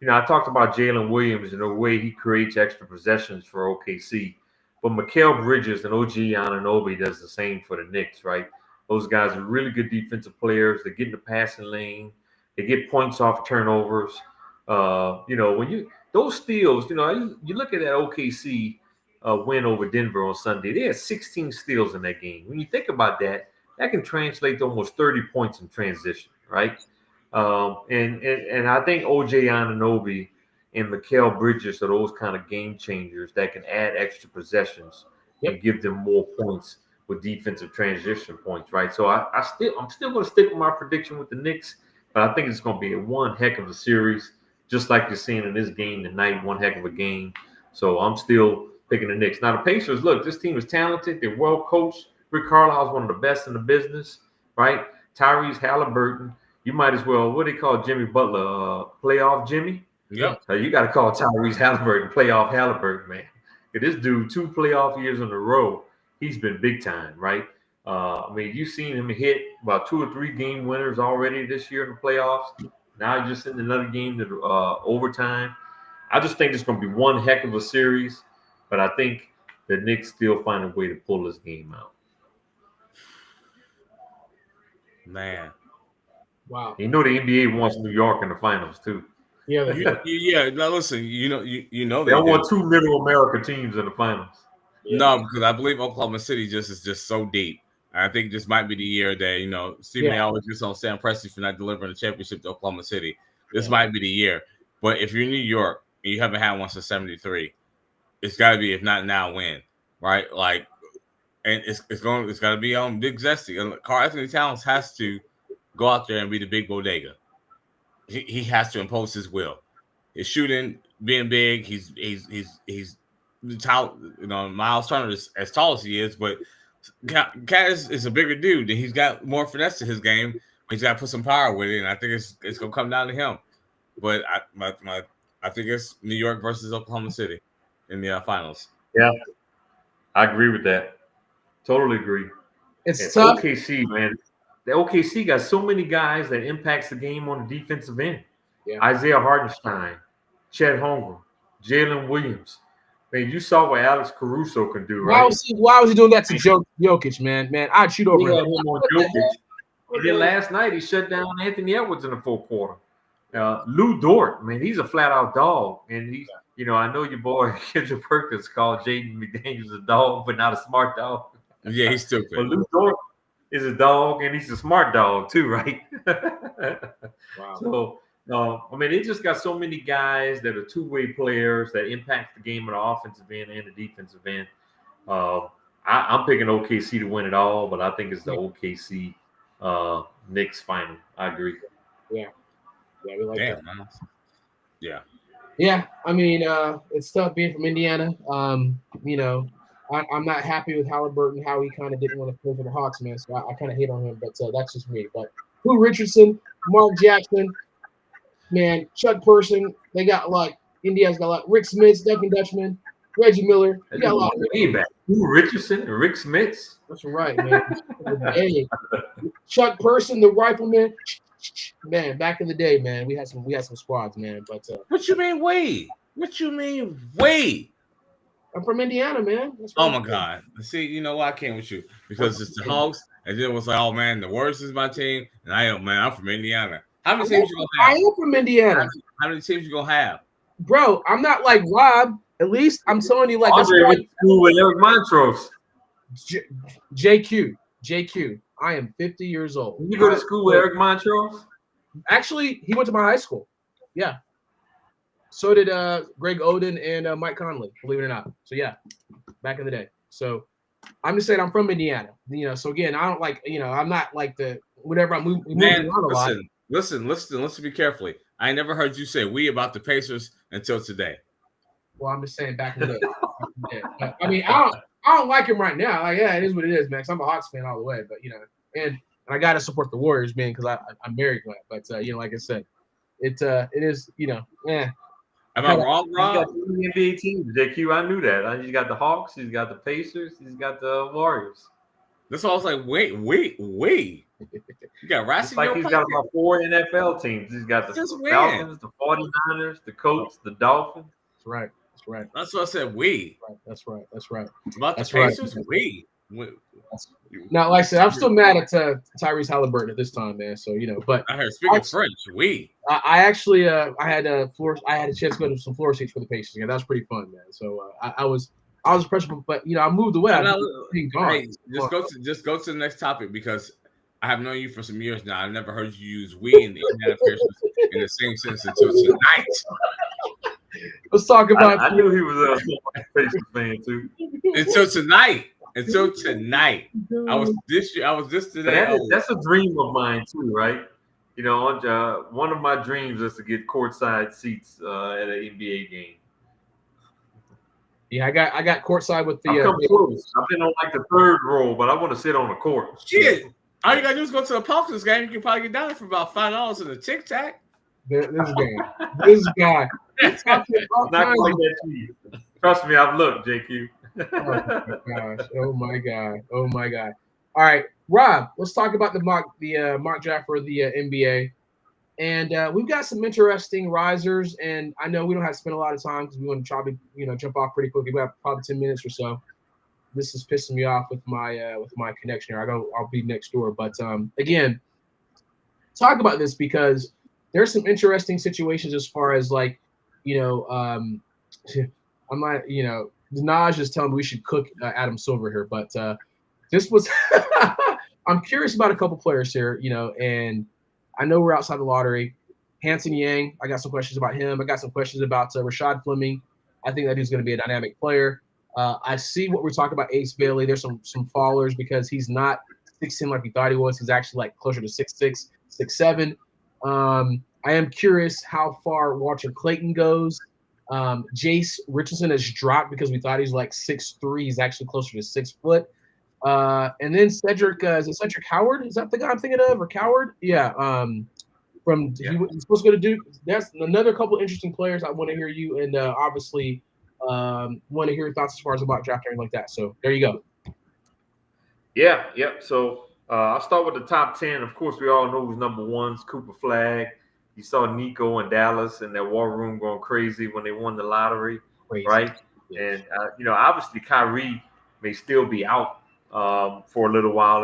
I talked about Jalen Williams and the way he creates extra possessions for OKC. But Mikal Bridges and OG Anunoby does the same for the Knicks, right? Those guys are really good defensive players. They get in the passing lane. They get points off turnovers. When those steals, you look at that OKC win over Denver on Sunday. They had 16 steals in that game. When you think about that, that can translate to almost 30 points in transition, right? And I think OJ Anunoby and Mikal Bridges are those kind of game changers that can add extra possessions and give them more points with defensive transition points, right? So I'm still going to stick with my prediction with the Knicks, but I think it's going to be one heck of a series, just like you're seeing in this game tonight, one heck of a game. So I'm still picking the Knicks. Now the Pacers, look, this team is talented. They're well coached. Rick Carlisle is one of the best in the business, right? Tyrese Halliburton. You might as well, what do they call Jimmy Butler? Playoff Jimmy? Yep. You got to call Tyrese Halliburton playoff Halliburton, man. This dude, 2 playoff years in a row, he's been big time, right? You've seen him hit about 2 or 3 game winners already this year in the playoffs. Now he's just in another game to overtime. I just think it's going to be one heck of a series, but I think the Knicks still find a way to pull this game out. Man. Wow. The NBA wants New York in the finals too. Yeah. Now listen, you know they don't want 2 Middle America teams in the finals. Yeah. No, because I believe Oklahoma City is just so deep. I think this might be the year that Stephen A. always gets on Sam Presti for not delivering a championship to Oklahoma City. This might be the year. But if you're in New York and you haven't had one since '73, it's got to be, if not now, when, right? Like, and it's got to be on Big Zesty. And Karl-Anthony Towns has to go out there and be the big bodega. He has to impose his will. His shooting, being big, he's tall. Miles Turner is as tall as he is, but Cat is a bigger dude, and he's got more finesse to his game. He's got to put some power with it, and I think it's gonna come down to him. But I think it's New York versus Oklahoma City in the finals. Yeah, I agree with that. Totally agree. It's tough. OKC, man. The OKC got so many guys that impacts the game on the defensive end. Yeah. Isaiah Hartenstein, Chet Holmgren, Jalen Williams. Man, you saw what Alex Caruso can do, right? Why was he doing that to Jokic, man? Man, I'd shoot over him. On Jokic. And then last night he shut down Anthony Edwards in the fourth quarter. Lou Dort, man, he's a flat-out dog. And he's, I know your boy Kendrick Perkins called Jaden McDaniels a dog, but not a smart dog. Yeah, he's stupid. But Lou Dort is a dog, and he's a smart dog too, right? Wow. So, they just got so many guys that are two-way players that impact the game on the offensive end and the defensive end. I'm picking OKC to win it all, but I think it's the OKC Knicks final. I agree. Yeah, we like that. Man. Yeah. Yeah, it's tough being from Indiana. I'm not happy with Halliburton, how he kind of didn't want to play for the Hawks, man. So I kind of hate on him, but that's just me. But Lou Richardson, Mark Jackson, man, Chuck Person, they got Indiana's got Rick Smith, Duncan Dutchman, Reggie Miller. You got a lot. Lou Richardson and Rick Smith. That's right, man. Hey, Chuck Person, the rifleman. Man, back in the day, man, we had some squads, man. But what you mean, Wade? What you mean, Wade? I'm from Indiana, man. Oh my God! See, you know why I came with you? Because it's the Hawks, and then it was like, oh man, the worst is my team, and I'm from Indiana. How many teams you gonna have? I am from Indiana. How many teams you gonna have? bro, I'm not like Rob. At least I'm telling you, like, that's Andre why went to school with Eric Montrose. JQ. I am 50 years old. Did you go to school with Eric Montrose? Actually, he went to my high school. Yeah. So did Greg Oden and Mike Conley, believe it or not. So yeah, back in the day. So I'm just saying I'm from Indiana. So again, I don't like, I'm not like the whatever we moved Man, around a lot. listen be carefully. I never heard you say we about the Pacers until today. Well, I'm just saying back in the day. But, I mean, I don't like him right now. Like, yeah, it is what it is, man. 'Cause I'm a Hawks fan all the way, but and I gotta support the Warriors, man, because I'm married. But like I said, it is, yeah. Am I wrong, He's got Rob? three NBA teams, JQ. I knew that. He's got the Hawks, he's got the Pacers, he's got the Warriors. That's why I was like, wait. You got Rassi. It's like he's got about 4 NFL teams. He's got the Falcons, the 49ers, the Colts, the Dolphins. That's right. That's right. That's what I said. We. That's right. That's right. About the That's right. Pacers, we. Now, like I said, I'm still mad at Tyrese Halliburton at this time, man. So but I heard speaking French. We. I actually I had a chance to go to some floor seats for the Pacers. Yeah, that was pretty fun, man. So I was impressed, but I moved away. Hey, just go to the next topic because I have known you for some years now. I've never heard you use we and the Indiana Pacers in the same sentence until tonight. Let's talk about. I knew he was a Pacers fan too. Until tonight. I was this today. That's a dream of mine too, right? One of my dreams is to get courtside seats at an NBA game. Yeah, I got courtside with the. I've come close. I've been on like the third row, but I want to sit on the court. Shit! All you gotta do is go to the Pelicans game. You can probably get down there for about $5 in a Tic Tac. This guy. Not like that cheap. Trust me, I've looked, JQ. Oh my god. All right, Rob, let's talk about the mock draft for the NBA. And we've got some interesting risers, and I know we don't have to spend a lot of time because we want to try to jump off pretty quickly. We have probably 10 minutes or so. This is pissing me off with my connection here. I'll be next door, but again, talk about this because there's some interesting situations as far as like, I'm not, Naj is telling me we should cook Adam Silver here, but this was I'm curious about a couple players here, and I know we're outside the lottery. Hanson Yang, I got some questions about him. I got some questions about Rashad Fleming. I think that he's going to be a dynamic player. I see what we're talking about Ace Bailey. There's some fallers because he's not 6'10" like we thought he was. He's actually like closer to 6'6", 6'7". I am curious how far Walter Clayton goes. Jace Richardson has dropped because we thought he's like 6'3". He's actually closer to 6 foot. And then Cedric, is it Cedric Howard? Is that the guy I'm thinking of, or Coward? Yeah. He's supposed to go to Duke. That's another couple of interesting players. I want to hear you, and obviously want to hear your thoughts as far as about draft and like that. So there you go. Yeah. So I'll start with the top 10. Of course, we all know who's number one. Cooper Flag. You saw Nico in Dallas in that war room going crazy when they won the lottery, right? And obviously Kyrie may still be out for a little while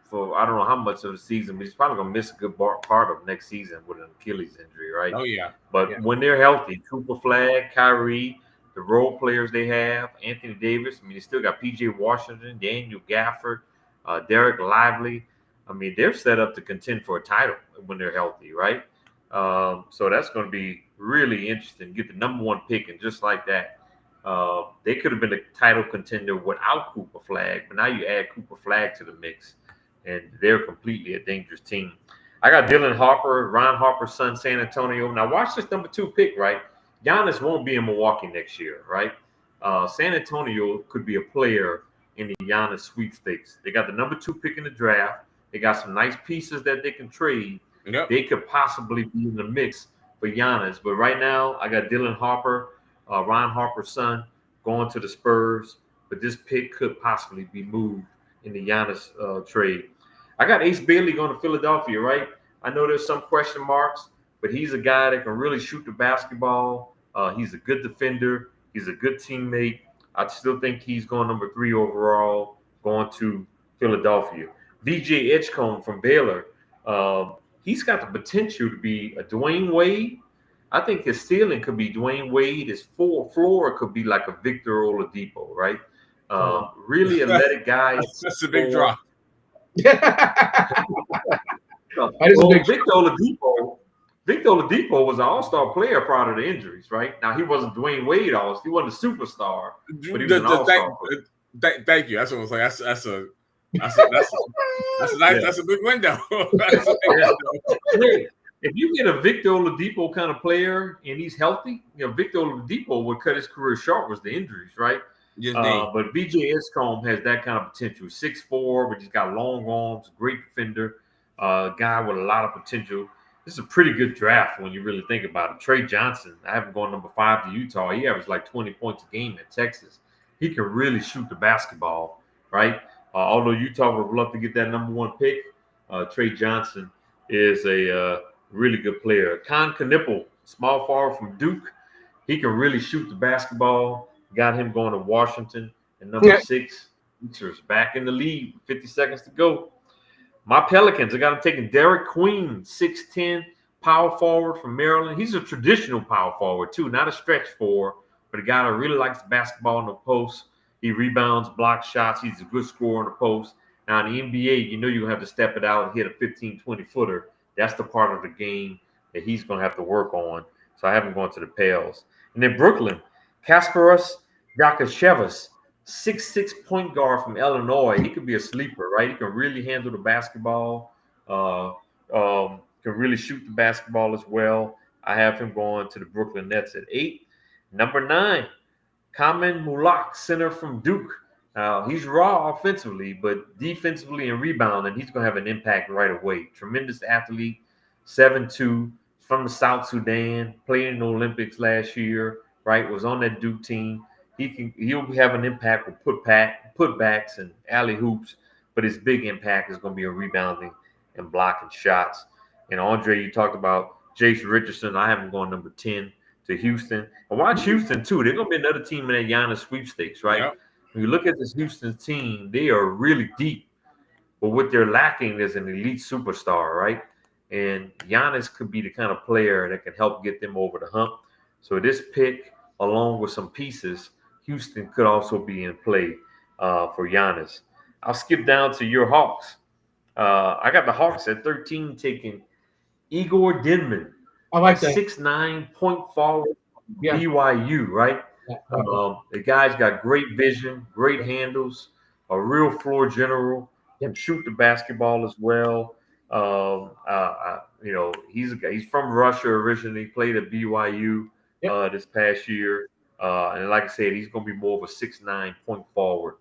for I don't know how much of the season, but he's probably gonna miss a good part of next season with an Achilles injury, right? Oh yeah. But when they're healthy, Cooper Flag, Kyrie, the role players they have, Anthony Davis. I mean, they still got P.J. Washington, Daniel Gafford, Derek Lively. I mean, they're set up to contend for a title when they're healthy, right? So that's going to be really interesting. Get the number one pick, and just like that, they could have been a title contender without Cooper Flag, but now you add Cooper Flag to the mix, and they're completely a dangerous team. I got Dylan Harper, Ron Harper's son, San Antonio. Now watch this number 2 pick, right? Giannis won't be in Milwaukee next year, right? San Antonio could be a player in the Giannis sweepstakes. They got the number 2 pick in the draft. They got some nice pieces that they can trade. Yep. They could possibly be in the mix for Giannis. But right now, I got Dylan Harper, Ron Harper's son, going to the Spurs. But this pick could possibly be moved in the Giannis trade. I got Ace Bailey going to Philadelphia, right? I know there's some question marks, but he's a guy that can really shoot the basketball. He's a good defender. He's a good teammate. I still think he's going number 3 overall, going to Philadelphia. VJ Edgecombe from Baylor. He's got the potential to be a Dwayne Wade. I think his ceiling could be Dwayne Wade. His floor could be like a Victor Oladipo, right? Really athletic guy. That's a big drop. Well, Victor Oladipo was an all-star player prior to the injuries, right? Now he wasn't Dwayne Wade, he wasn't a superstar, but he was an all-star player. Thank you. That's what I was like. That's a big window. Hey, if you get a Victor Oladipo kind of player and he's healthy, Victor Oladipo would cut his career short was the injuries, right? But BJ Escombe has that kind of potential. 6'4", but he's got long arms, great defender, guy with a lot of potential. This is a pretty good draft when you really think about it. Trey Johnson, I have him going number 5 to Utah. He averaged like 20 points a game at Texas. He can really shoot the basketball, right? Although Utah would love to get that number 1 pick, Trey Johnson is a really good player. Con Knipple, small forward from Duke. He can really shoot the basketball. Got him going to Washington. And number 6, Sixers back in the lead. 50 seconds to go. My Pelicans, I got him taking Derek Queen, 6'10", power forward from Maryland. He's a traditional power forward, too, not a stretch forward, but a guy that really likes basketball in the post. He rebounds, blocks shots. He's a good scorer in the post. Now, in the NBA, you're going to have to step it out and hit a 15, 20-footer. That's the part of the game that he's going to have to work on. So I have him going to the Pels. And then Brooklyn, Kasparas Yakashevas, 6'6" point guard from Illinois. He could be a sleeper, right? He can really handle the basketball, can really shoot the basketball as well. I have him going to the Brooklyn Nets at 8. Number 9, Kamen Mulak, center from Duke. He's raw offensively, but defensively and rebounding, he's going to have an impact right away. Tremendous athlete, 7'2", from the South Sudan, played in the Olympics last year, right? Was on that Duke team. He'll have an impact with putbacks and alley hoops, but his big impact is going to be a rebounding and blocking shots. And Andre, you talked about Jace Richardson. I have him going number 10 to Houston. And watch Houston too. They're going to be another team in that Giannis sweepstakes, right? Yep. When you look at this Houston team, they are really deep, but what they're lacking is an elite superstar, right? And Giannis could be the kind of player that can help get them over the hump. So this pick, along with some pieces, Houston could also be in play for Giannis. I'll skip down to your Hawks. I got the Hawks at 13 taking Igor Denman. I like that. 6'9" point forward, BYU, right? Yeah, the guy's got great vision, great handles, a real floor general, can shoot the basketball as well. He's from Russia originally, played at BYU this past year. And like I said, he's going to be more of a 6'9" point forward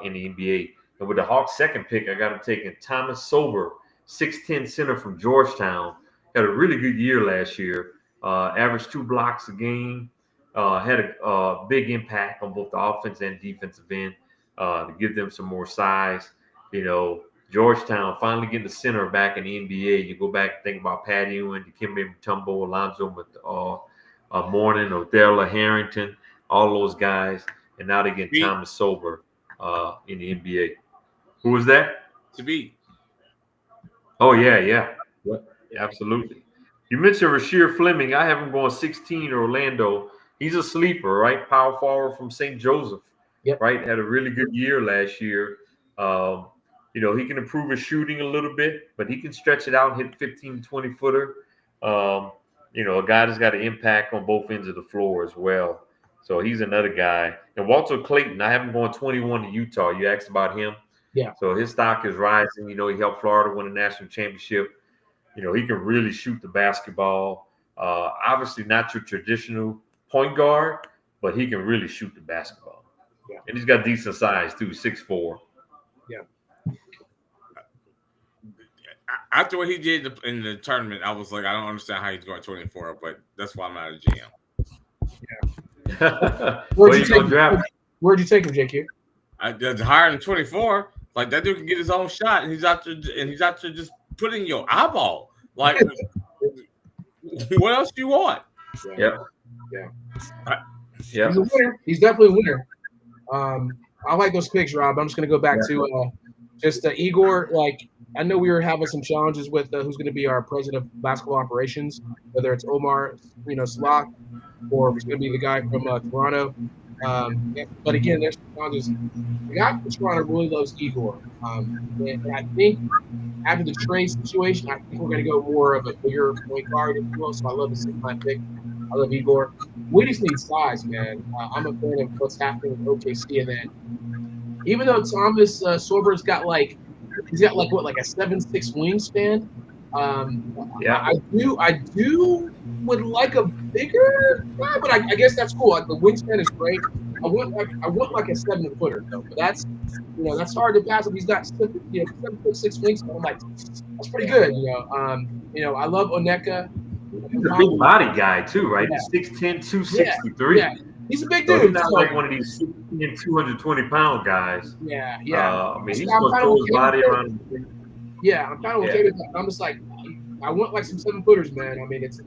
in the NBA. And with the Hawks' second pick, I got him taking Thomas Sober, 6'10" center from Georgetown. Had a really good year last year. Averaged 2 blocks a game. Had a big impact on both the offense and defensive end to give them some more size. Georgetown finally getting the center back in the NBA. You go back and think about Pat Ewing, Dikembe Mutombo, Alonzo Mourning, Odella Harrington, all those guys, and now they get Thomas Sober in the NBA. Who was that? To be. Oh yeah, absolutely. You mentioned Rasheer Fleming. I have him going 16 Orlando. He's a sleeper, right? Power forward from St. Joseph, right? Had a really good year last year. He can improve his shooting a little bit, but he can stretch it out and hit 15, 20-footer. A guy that's got an impact on both ends of the floor as well. So he's another guy. And Walter Clayton, I have him going 21 to Utah. You asked about him. Yeah. So his stock is rising. He helped Florida win a national championship. He can really shoot the basketball. Obviously not your traditional point guard, but he can really shoot the basketball. Yeah. And he's got decent size too, 6'4". Yeah. After what he did in the tournament, I was like, I don't understand how he's going 24, but that's why I'm not a GM. Yeah. Where'd you take him, JQ? Higher than 24. Like, that dude can get his own shot, and he's out there just putting your eyeball. Like, what else do you want? Yeah. He's a winner. He's definitely a winner. I like those picks, Rob. I'm just gonna go back to just Igor. Like, I know we were having some challenges with who's going to be our president of basketball operations, whether it's Omar, Salak, or if it's going to be the guy from Toronto. But again, there's some challenges. The guy from Toronto really loves Igor, and I think after the trade situation, I think we're going to go more of a bigger point guard, if you will. So I love the 6'9" pick. I love Igor. We just need size, man. I'm a fan of what's happening with OKC, and then even though Thomas Sorber's got like a 7'6" wingspan. I do would like a bigger guy, but I guess that's cool. Like, the wingspan is great. I want like a 7-footer though, but that's hard to pass up. He's got 7'6" wingspan. I'm like, that's pretty good. I love Oneka. He's a big body guy too, right? Yeah. 6'10", 263. Yeah. He's a big So dude. he's not like one of these 6'10", 220-pound guys. Yeah. He's going to throw his body around. Yeah, I'm kind of okay with that. I'm just like, I want like some 7-footers, man. I mean, it's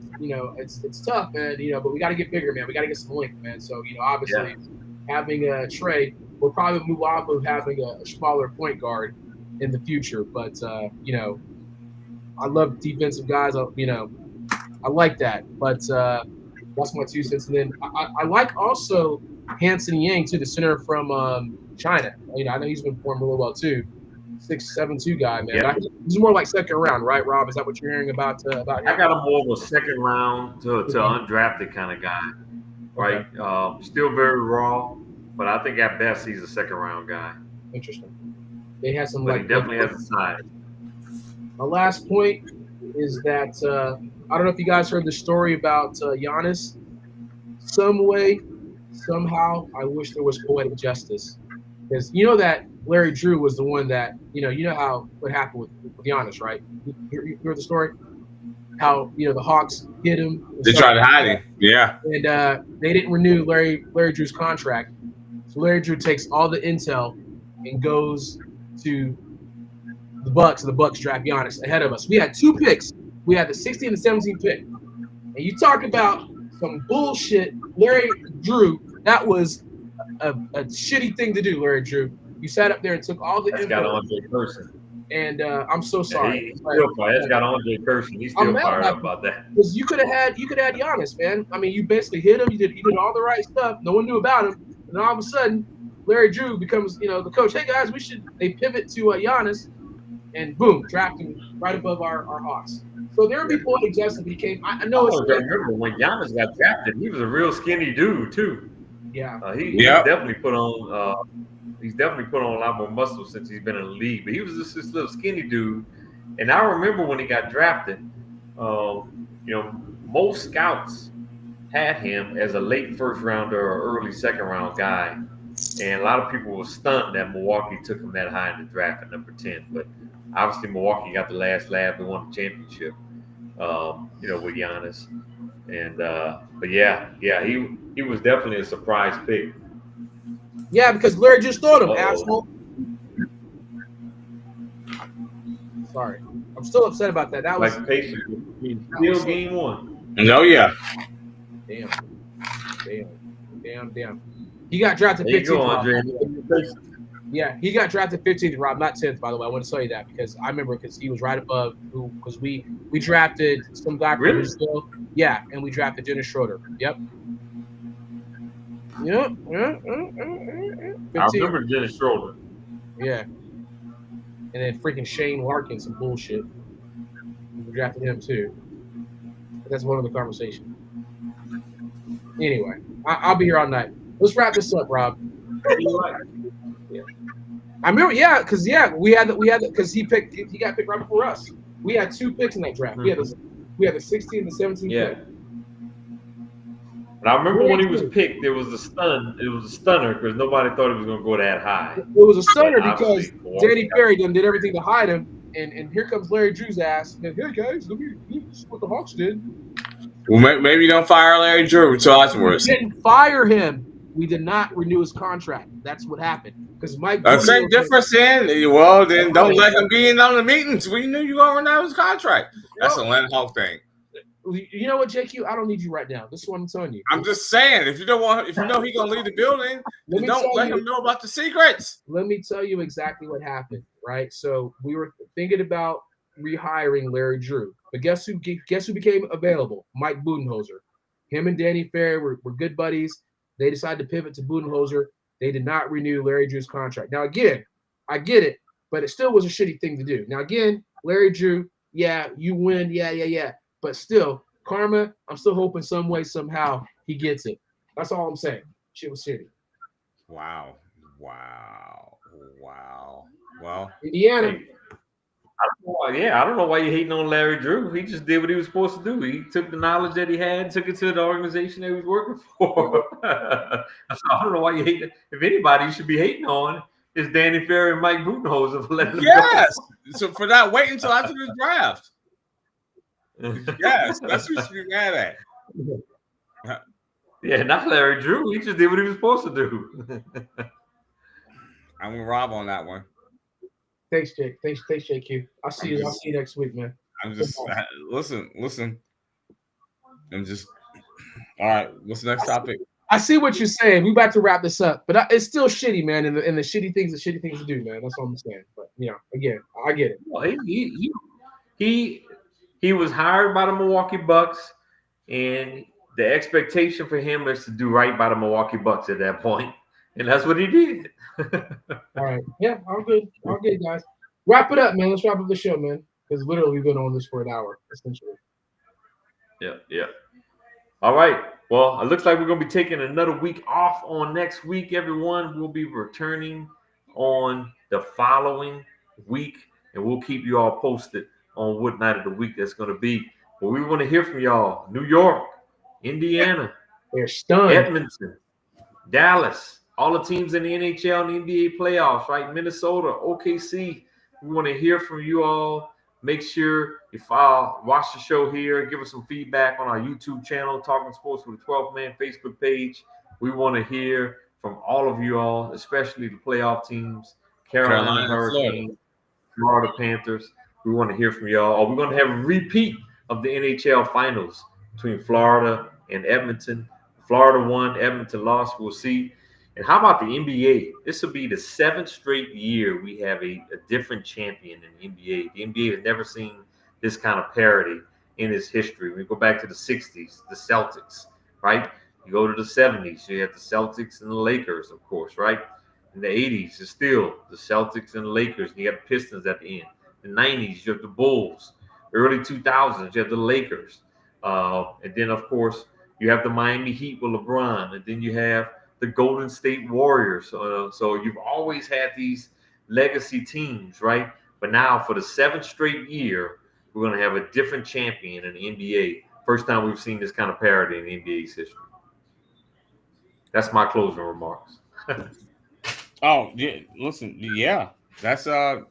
tough, man. But we got to get bigger, man. We got to get some length, man. So obviously, having a Trey, we'll probably move off of having a smaller point guard in the future. But I love defensive guys. I like that. But that's my 2 cents. And then I like also Hanson Yang too, the center from China. I know he's been performing really well too. 6'7" guy, man. Yeah. He's more like second round, right, Rob? Is that what you're hearing about him? I got him more of a second round to undrafted kind of guy, right? Okay. Still very raw, but I think at best he's a second round guy. Interesting. They have some, but he definitely has a size. My last point is that I don't know if you guys heard the story about Giannis. Some way, somehow, I wish there was poetic justice, because that Larry Drew was the one that what happened with Giannis, right? You heard the story? How the Hawks hit him. They tried to hide him, yeah. And they didn't renew Larry Drew's contract, so Larry Drew takes all the intel and goes to the Bucks, and the Bucks draft Giannis ahead of us. We had 2 picks. We had the 16 and 17 pick, and you talk about some bullshit, Larry Drew. That was a shitty thing to do, Larry Drew. You sat up there and took all the info. Got Andre Person. And I'm so sorry. He's still fired. It's got Andre Person. He's still fired up about that. Because you could have had Giannis, man. I mean, you basically hit him. You did all the right stuff. No one knew about him. And then all of a sudden, Larry Drew becomes the coach. Hey guys, they pivot to Giannis, and boom, draft him right above our Hawks. So there would be poetic justice if he came. I know. I remember when Giannis got drafted, he was a real skinny dude too. Yeah. He definitely put on. He's definitely put on a lot more muscle since he's been in the league. But he was just this little skinny dude. And I remember when he got drafted, most scouts had him as a late first rounder or early second round guy. And a lot of people were stunned that Milwaukee took him that high in the draft at number 10. But obviously Milwaukee got the last laugh. They won the championship, with Giannis. And he was definitely a surprise pick. Yeah, because Larry just thought him, asshole. Sorry. I'm still upset about that. That was like Pacers. Still game 1. Oh, yeah. Damn. He got drafted 15th. Yeah, he got drafted 15th, Rob, not 10th, by the way. I want to tell you that because I remember because he was right above because we drafted some guy from Brazil. Yeah, and we drafted Dennis Schroeder. Yep. Yeah. I remember Dennis Schroeder. Yeah. And then freaking Shane Larkin, some bullshit. We drafted him too. But that's one other conversation. Anyway, I'll be here all night. Let's wrap this up, Rob. Yeah. I remember, because we had because he got picked right before us. We had 2 picks in that draft. Mm-hmm. We had the 16 and the 17 pick. But I remember when he was picked, it was a stunner because nobody thought he was going to go that high. It was a stunner because Danny Ferry did everything to hide him, and here comes Larry Drew's ass. And, hey guys, this is what the Hawks did. Well, maybe you don't fire Larry Drew until afterwards. We didn't fire him. We did not renew his contract. That's what happened. Because Mike. Same difference, then. Well, then don't let him be in on the meetings. We knew you were going to renew his contract. That's a Len Hawk thing. You know what, JQ? I don't need you right now. This is what I'm telling you. I'm just saying, if you know he's gonna leave the building, don't let him know about the secrets. Let me tell you exactly what happened, right? So we were thinking about rehiring Larry Drew, but guess who became available? Mike Budenholzer. Him and Danny Ferry were good buddies. They decided to pivot to Budenholzer. They did not renew Larry Drew's contract. Now, again, I get it, but it still was a shitty thing to do. Now, again, Larry Drew, yeah, you win, yeah. But still, karma, I'm still hoping some way, somehow, he gets it. That's all I'm saying. Shit was shitty. Wow. Well, Indiana. Hey, I don't know why you're hating on Larry Drew. He just did what he was supposed to do. He took the knowledge that he had, took it to the organization that he was working for. So I don't know why you hate it. If anybody you should be hating on is Danny Ferry and Mike Budenholzer for letting them go. So for that, wait until after the draft. Yes, that's what you should be mad at. Yeah, not Larry Drew. He just did what he was supposed to do. I'm with Rob on that one. Thanks, Jake. Thanks, JQ. I'll see you next week, man. I'm just listen. I'm just all right. What's the next topic? I see what you're saying. We about to wrap this up, but it's still shitty, man. And the shitty things to do, man. That's all I'm saying. But again, I get it. Well, he was hired by the Milwaukee Bucks, and the expectation for him is to do right by the Milwaukee Bucks at that point, and that's what he did. All right. Yeah, all good, guys. Wrap it up, man. Let's wrap up the show, man. Because literally we've been on this for an hour, essentially. Yeah. All right. Well, it looks like we're going to be taking another week off on next week, everyone. We'll be returning on the following week, and we'll keep you all posted on what night of the week that's going to be. But we want to hear from y'all. New York, Indiana, they're stunned. Edmonton, Dallas, all the teams in the NHL and NBA playoffs, right? Minnesota, OKC. We want to hear from you all. Make sure you watch the show here. Give us some feedback on our YouTube channel, Talking Sports with the 12th Man Facebook page. We want to hear from all of you all, especially the playoff teams, Carolina Hurricanes, Florida Panthers. We want to hear from y'all. We're going to have a repeat of the NHL Finals between Florida and Edmonton. Florida won, Edmonton lost. We'll see. And how about the NBA? This will be the 7th straight year we have a different champion in the NBA. The NBA has never seen this kind of parity in its history. We go back to the 60s, the Celtics, right? You go to the 70s, you have the Celtics and the Lakers, of course, right? In the 80s, it's still the Celtics and the Lakers, and you got the Pistons at the end. The 90s, you have the Bulls. Early 2000s, you have the Lakers. And then, of course, you have the Miami Heat with LeBron. And then you have the Golden State Warriors. So you've always had these legacy teams, right? But now for the 7th straight year, we're going to have a different champion in the NBA. First time we've seen this kind of parity in the NBA's history. That's my closing remarks. Oh, yeah, listen, yeah. That's that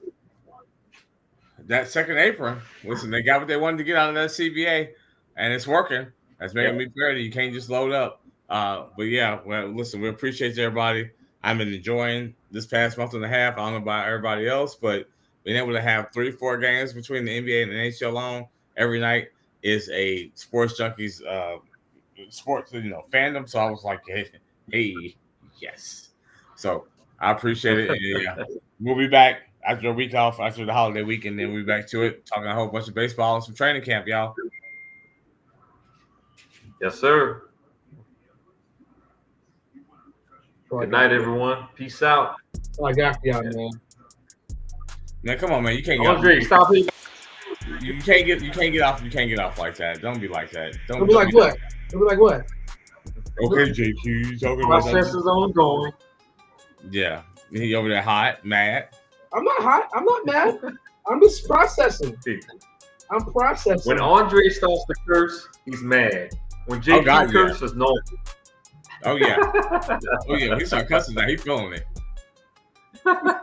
second apron. Listen, they got what they wanted to get out of that CBA, and it's working. That's making me fair. You can't just load up. But yeah, well, listen, we appreciate everybody. I've been enjoying this past month and a half. I don't know about everybody else, but being able to have 3-4 games between the NBA and the NHL alone every night is a sports junkies sports fandom. So I was like, hey, yes. So I appreciate it. And, yeah, we'll be back after a week off after the holiday week, and then we'll be back to it, talking a whole bunch of baseball and some training camp, y'all. Yes, sir. Good night, everyone. Peace out. I got for y'all, man. Man, come on, man. You can't get Andre, stop it. You can't get off like that. Don't be like that. Don't be like what? Don't be like what? Okay, JQ, you talking about process is ongoing. Yeah. He over there hot, mad. I'm not hot. I'm not mad. I'm just processing. I'm processing. When Andre starts to curse, he's mad. When JQ curses, no. Oh yeah. When he start cussing now, he feeling it. I'm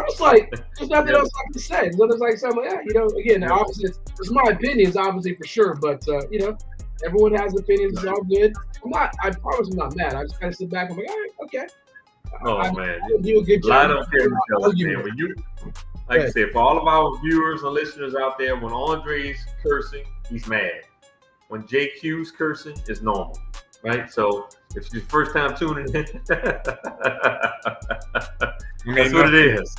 just like, there's nothing else I can say. There's like something like that, again, obviously it's my opinions, obviously for sure, but everyone has opinions, it's all good. I promise I'm not mad. I just kind of sit back and I'm like, all right, okay. Oh man. I do a good job. Man. Like I said, for all of our viewers and listeners out there, when Andre's cursing, he's mad. When JQ's cursing, it's normal, right? So if it's your first time tuning in, that's what it is.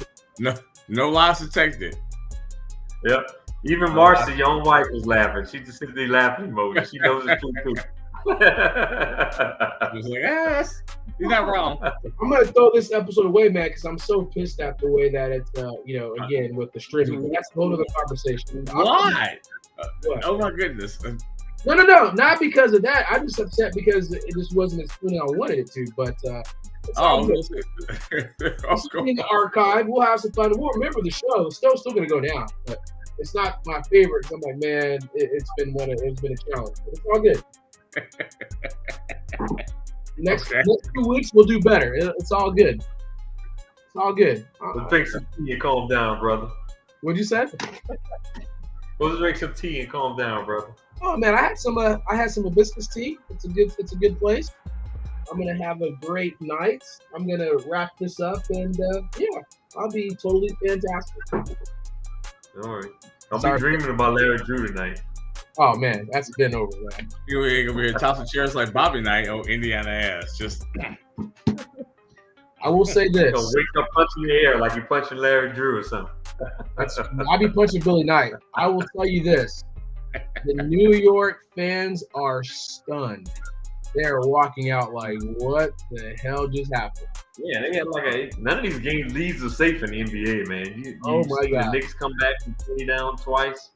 No lies detected. Yep. Even Marcy, your own wife, was laughing. She just simply laughing emoji. She knows it's true too. Just like, you're not wrong. I'm gonna throw this episode away, man, because I'm so pissed at the way that it's, again with the streaming. But that's a whole other conversation. Why? Oh my goodness. No, not because of that. I'm just upset because it just wasn't as clean as I wanted it to. But it's in the archive. We'll have some fun. We'll remember the show. The show's still gonna go down, but it's not my favorite. I'm like, man, it's been a challenge. But it's all good. Next 2 weeks we'll do better. It's all good. It's all good. Let's drink some tea and calm down, brother. What'd you say? Let's drink some tea and calm down, brother. Oh man, I had some hibiscus tea. It's a good place. I'm gonna have a great night. I'm gonna wrap this up and I'll be totally fantastic. All right. I'll be dreaming about Larry Drew tonight. Oh man, that's been over, man. You're gonna be tossing chairs like Bobby Knight on Indiana ass. Just I will say this. So wake up punching the air like you're punching Larry Drew or something. I'll be punching Billy Knight. I will tell you this. The New York fans are stunned. They're walking out like, what the hell just happened? Yeah, they had none of these games leads are safe in the NBA, man. Oh my God. The Knicks come back from 20 down twice.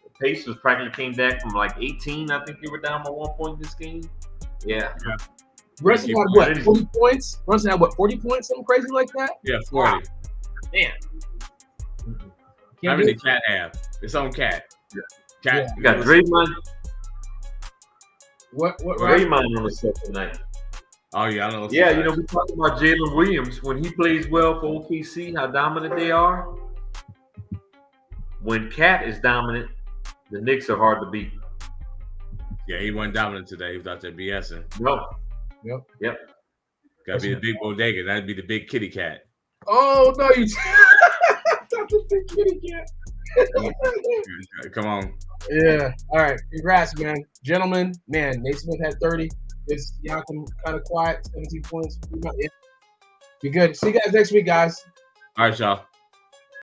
The Pacers practically came back from 18. I think they were down by 1 point in this game. Yeah. Brunson had what, 40 points? Brunson had what, 40 points? Something crazy like that? Yeah, 40. Wow. Man. How many Cat have? Its own cat. Yeah. Cat. Yeah. You got Draymond. What Draymond on the second night. Oh yeah, I know. Yeah, we talked about Jalen Williams when he plays well for OKC, how dominant they are. When Cat is dominant, the Knicks are hard to beat. Yeah, he wasn't dominant today. He was out there BSing. No. Yep. Gotta be the big bodega. That'd be the big kitty cat. Oh no, you not the big kitty cat. Come on. Yeah. All right. Congrats, man. Gentlemen, man, Nate Smith had 30. It's Siakam kind of quiet, 17 points. Be good. See you guys next week, guys. All right, y'all.